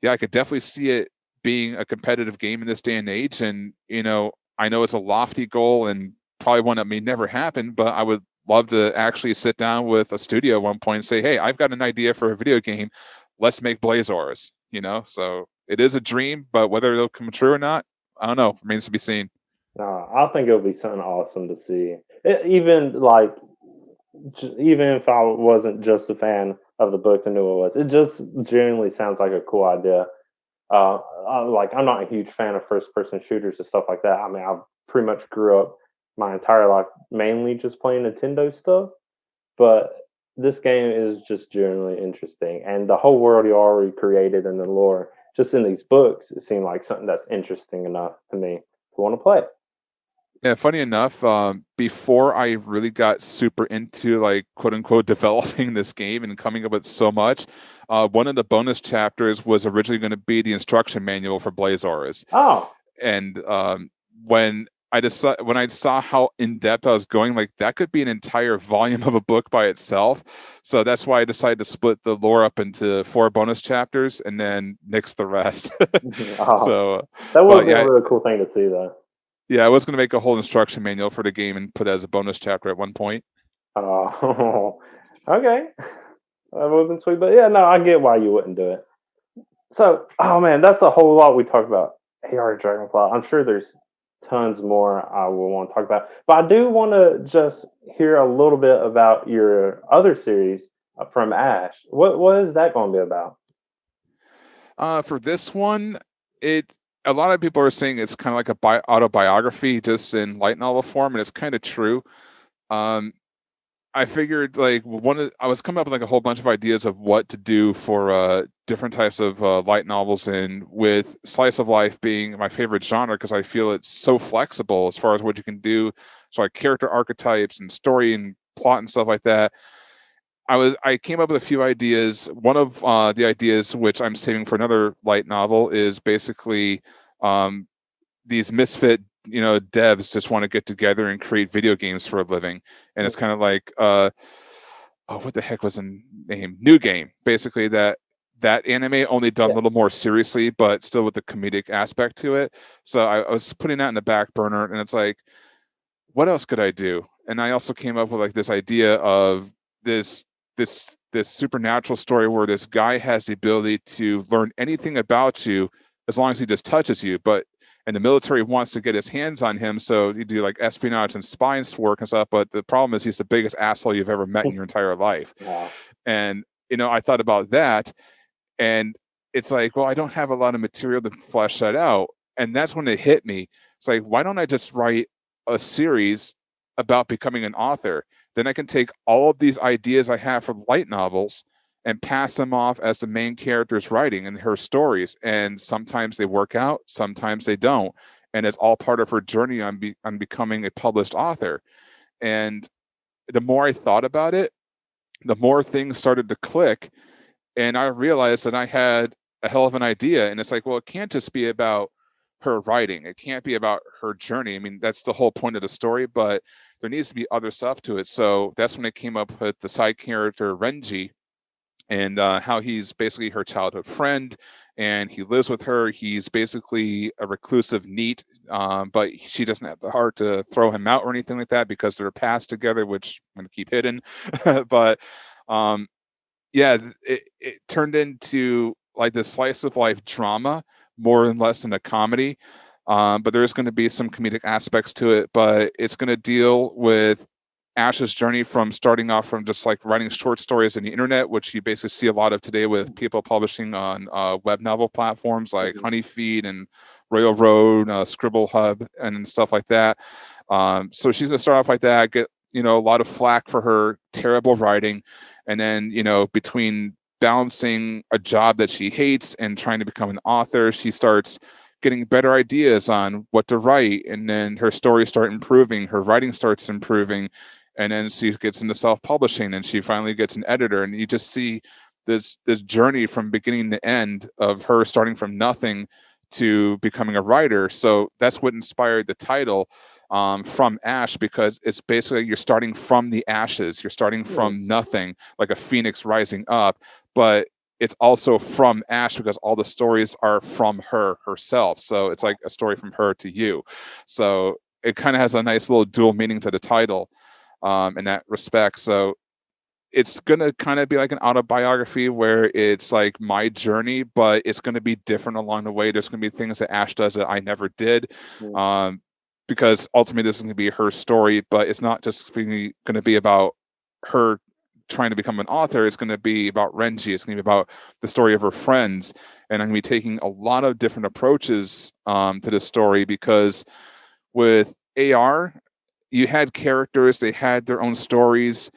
yeah, I could definitely see it being a competitive game in this day and age. And I know it's a lofty goal and probably one that may never happen, but I would love to actually sit down with a studio at one point and say, hey, I've got an idea for a video game. Let's make Blaze Auras, So it is a dream, but whether it'll come true or not, I don't know. Remains to be seen. I think it'll be something awesome to see. Even if I wasn't just a fan of the books and knew what it was, it just genuinely sounds like a cool idea. I'm not a huge fan of first-person shooters and stuff like that. I mean, I pretty much grew up my entire life mainly just playing Nintendo stuff, but this game is just generally interesting, and the whole world you already created and the lore just in these books, it seemed like something that's interesting enough to me to want to play it. Yeah, funny enough, before I really got super into like quote unquote developing this game and coming up with so much, one of the bonus chapters was originally going to be the instruction manual for Blaze Auras. Oh, and when I saw how in depth I was going, like that could be an entire volume of a book by itself. So that's why I decided to split the lore up into 4 bonus chapters and then nix the rest. So that would be a really cool thing to see, though. Yeah, I was going to make a whole instruction manual for the game and put it as a bonus chapter at one point. Oh, okay. That would have been sweet. But yeah, no, I get why you wouldn't do it. So, oh man, that's a whole lot we talked about AR Dragonfly. I'm sure there's tons more I will want to talk about. But I do want to just hear a little bit about your other series, From Ashe. What is that going to be about? For this one, a lot of people are saying it's kind of like a autobiography, just in light novel form, and it's kind of true. I figured like I was coming up with like a whole bunch of ideas of what to do for different types of light novels, and with slice of life being my favorite genre because I feel it's so flexible as far as what you can do, so like character archetypes and story and plot and stuff like that. I came up with a few ideas. One of the ideas, which I'm saving for another light novel, is basically these misfit devs just want to get together and create video games for a living, and it's kind of like what the heck was the name? New Game, basically that anime only done a little more seriously, but still with the comedic aspect to it. So I was putting that in the back burner, and it's like, what else could I do? And I also came up with like this idea of this supernatural story where this guy has the ability to learn anything about you as long as he just touches you, and the military wants to get his hands on him, so you do like espionage and spy work and stuff, but the problem is he's the biggest asshole you've ever met in your entire life. Wow. And I thought about that, and it's like, well, I don't have a lot of material to flesh that out, and that's when it hit me. It's like, why don't I just write a series about becoming an author. Then I can take all of these ideas I have for light novels and pass them off as the main character's writing and her stories. And sometimes they work out, sometimes they don't. And it's all part of her journey on becoming a published author. And the more I thought about it, the more things started to click. And I realized that I had a hell of an idea. And it's like, well, it can't just be about her writing. It can't be about her journey. I mean, that's the whole point of the story, but there needs to be other stuff to it. So that's when I came up with the side character Renji, and how he's basically her childhood friend, and he lives with her. He's basically a reclusive NEET, but she doesn't have the heart to throw him out or anything like that because they're past together, which I'm going to keep hidden. But um, yeah, it turned into like this slice of life drama more than less than a comedy. But there's going to be some comedic aspects to it, but it's going to deal with Ash's journey from starting off from just like writing short stories on the internet, which you basically see a lot of today with people publishing on web novel platforms like Honeyfeed and Royal Road, Scribble Hub, and stuff like that. So she's going to start off like that, get a lot of flack for her terrible writing, and then between balancing a job that she hates and trying to become an author, she starts getting better ideas on what to write, and then her stories start improving, her writing starts improving, and then she gets into self-publishing, and she finally gets an editor, and you just see this journey from beginning to end of her starting from nothing to becoming a writer. So that's what inspired the title, From Ashe, because it's basically you're starting from the ashes, you're starting from nothing, like a phoenix rising up, but it's also from Ashe because all the stories are from her herself. So it's like a story from her to you. So it kind of has a nice little dual meaning to the title, in that respect. So it's going to kind of be like an autobiography where it's like my journey, but it's going to be different along the way. There's going to be things that Ashe does that I never did. Because ultimately this is going to be her story, but it's not just going to be about her trying to become an author. It's going to be about Renji. It's going to be about the story of her friends. And I'm going to be taking a lot of different approaches to this story, because with AR, you had characters, they had their own stories,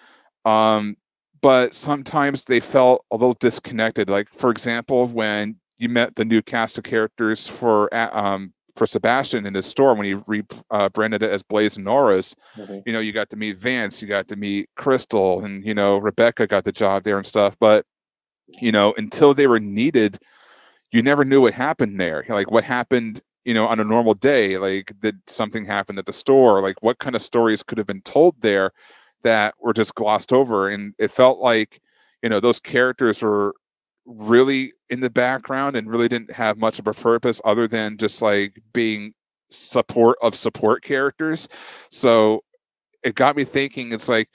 but sometimes they felt a little disconnected. Like, for example, when you met the new cast of characters for Sebastian in his store, when he rebranded it as Blaze and Nora's, you got to meet Vance, you got to meet Crystal, and Rebecca got the job there and stuff. But until they were needed, you never knew what happened there. Like, what happened on a normal day? Like, did something happen at the store? Like, what kind of stories could have been told there that were just glossed over? And it felt like those characters were really in the background and really didn't have much of a purpose other than just like being support characters. So it got me thinking, it's like,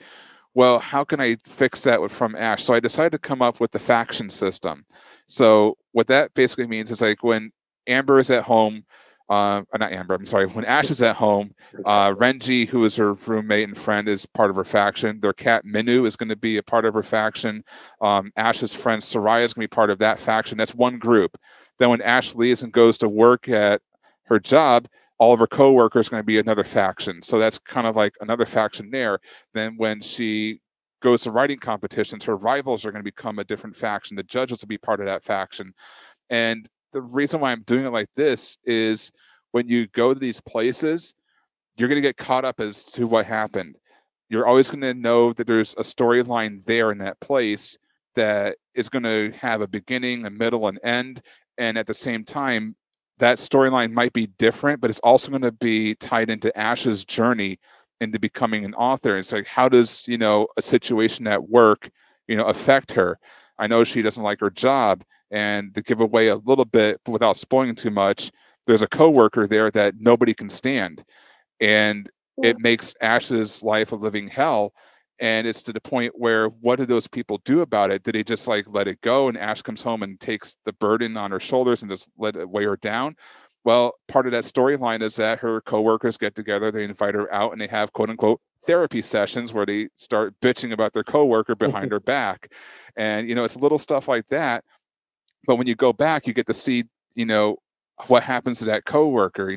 well, how can I fix that with From Ashe? So I decided to come up with the faction system. So what that basically means is, like, when Amber is at home, not Amber, I'm sorry, when Ashe is at home, Renji, who is her roommate and friend, is part of her faction. Their cat Minu is going to be a part of her faction. Ashe's friend Soraya is going to be part of that faction. That's one group. Then when Ashe leaves and goes to work at her job, all of her co-workers are going to be another faction. So that's kind of like another faction there. Then when she goes to writing competitions, her rivals are going to become a different faction. The judges will be part of that faction. And the reason why I'm doing it like this is, when you go to these places, you're going to get caught up as to what happened. You're always going to know that there's a storyline there in that place that is going to have a beginning, a middle, and end. And at the same time, that storyline might be different, but it's also going to be tied into Ash's journey into becoming an author. It's like, how does, a situation at work, affect her? I know she doesn't like her job. And to give away a little bit, but without spoiling too much, there's a coworker there that nobody can stand. And it makes Ash's life a living hell. And it's to the point where, what do those people do about it? Do they just like let it go, and Ashe comes home and takes the burden on her shoulders and just let it weigh her down? Well, part of that storyline is that her coworkers get together, they invite her out, and they have quote unquote therapy sessions where they start bitching about their coworker behind her back. And, it's little stuff like that. But when you go back, you get to see, what happens to that coworker.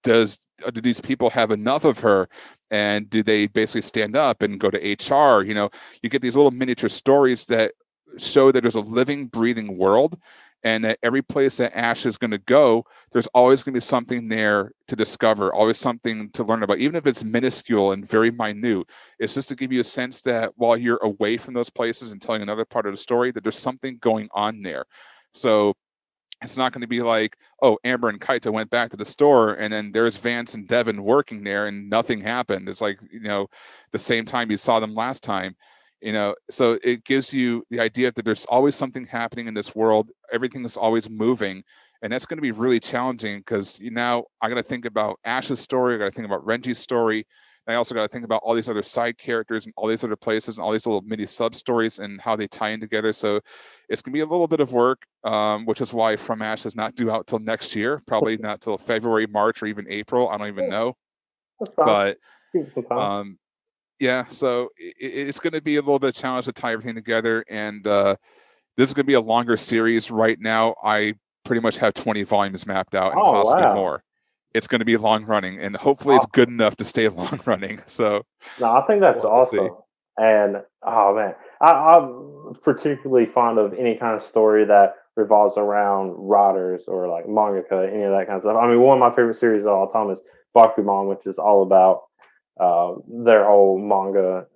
do these people have enough of her, and do they basically stand up and go to HR? You get these little miniature stories that show that there's a living, breathing world, and that every place that Ashe is going to go, there's always going to be something there to discover, always something to learn about, even if it's minuscule and very minute. It's just to give you a sense that while you're away from those places and telling another part of the story, that there's something going on there. So it's not going to be like, oh, Amber and Kaito went back to the store and then there's Vance and Devin working there and nothing happened. It's like, the same time you saw them last time, so it gives you the idea that there's always something happening in this world. Everything is always moving. And that's going to be really challenging because now I got to think about Ash's story. I got to think about Renji's story. And I also got to think about all these other side characters and all these other places and all these little mini sub stories and how they tie in together. So it's going to be a little bit of work, which is why From Ashe is not due out till next year, probably not till February, March, or even April. I don't even know. That's fine. But Give it some time. yeah, so it's going to be a little bit of a challenge to tie everything together. And this is going to be a longer series. Right now, I pretty much have 20 volumes mapped out and possibly more. It's going to be long running, and hopefully it's good enough to stay long running. So no, I think that's awesome. And oh man, I'm particularly fond of any kind of story that revolves around writers or like mangaka, any of that kind of stuff. I mean, one of my favorite series of all time is Bakuman, which is all about their whole manga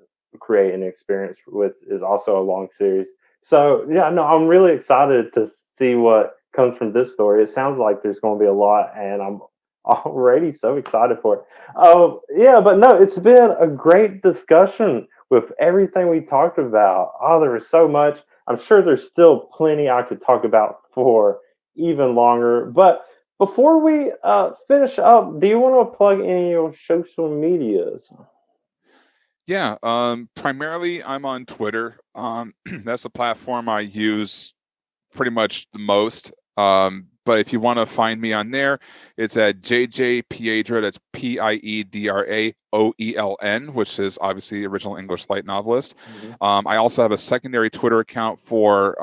creating experience, which is also a long series. So yeah, no, I'm really excited to see what comes from this story. It sounds like there's going to be a lot, and I'm already so excited for it. Oh yeah, but no, it's been a great discussion with everything we talked about. Oh, there was so much. I'm sure there's still plenty I could talk about for even longer. But before we finish up, do you want to plug any of your social medias? Yeah, primarily I'm on Twitter. That's a platform I use pretty much the most. But if you want to find me on there, it's at JJ Piedra. That's Piedraoeln, which is obviously the original English light novelist. Mm-hmm. I also have a secondary Twitter account for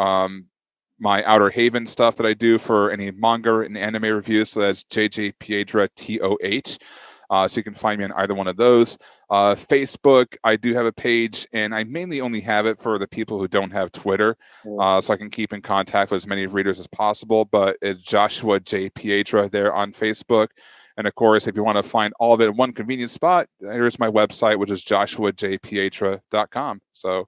my Outer Haven stuff that I do for any manga and anime reviews. So that's JJ Piedra TOH. So you can find me on either one of those. Facebook, I do have a page, and I mainly only have it for the people who don't have Twitter, so I can keep in contact with as many readers as possible. But it's Joshua J. Piedra there on Facebook. And of course, if you want to find all of it in one convenient spot, here's my website, which is joshuajpiedra.com. So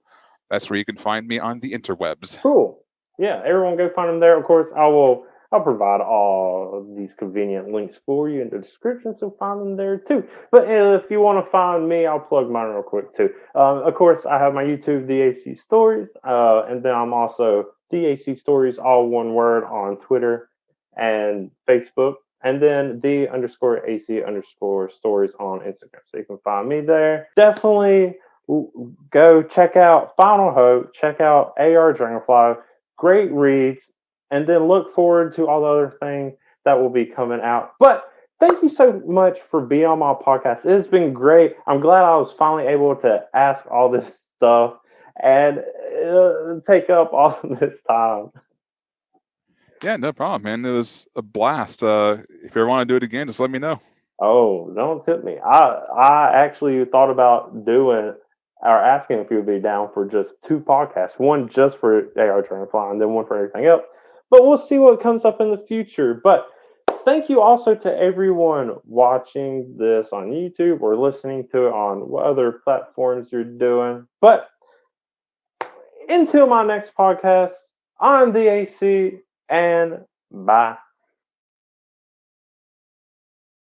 that's where you can find me on the interwebs. Cool. Yeah, everyone go find them there. Of course, I'll provide all of these convenient links for you in the description, so find them there too. But if you want to find me, I'll plug mine real quick too. Of course, I have my YouTube, DAC Stories, and then I'm also DAC Stories, all one word, on Twitter and Facebook, and then D_AC_stories on Instagram. So you can find me there. Definitely go check out Final Hope, check out AR Dragonfly, great reads. And then look forward to all the other things that will be coming out. But thank you so much for being on my podcast. It's been great. I'm glad I was finally able to ask all this stuff and take up all this time. Yeah, no problem, man. It was a blast. If you ever want to do it again, just let me know. Oh, don't tip me. I actually thought about doing or asking if you would be down for just 2 podcasts, one just for AR Dragonfly and then one for everything else. But we'll see what comes up in the future. But thank you also to everyone watching this on YouTube or listening to it on what other platforms you're doing. But until my next podcast, I'm the AC, and bye.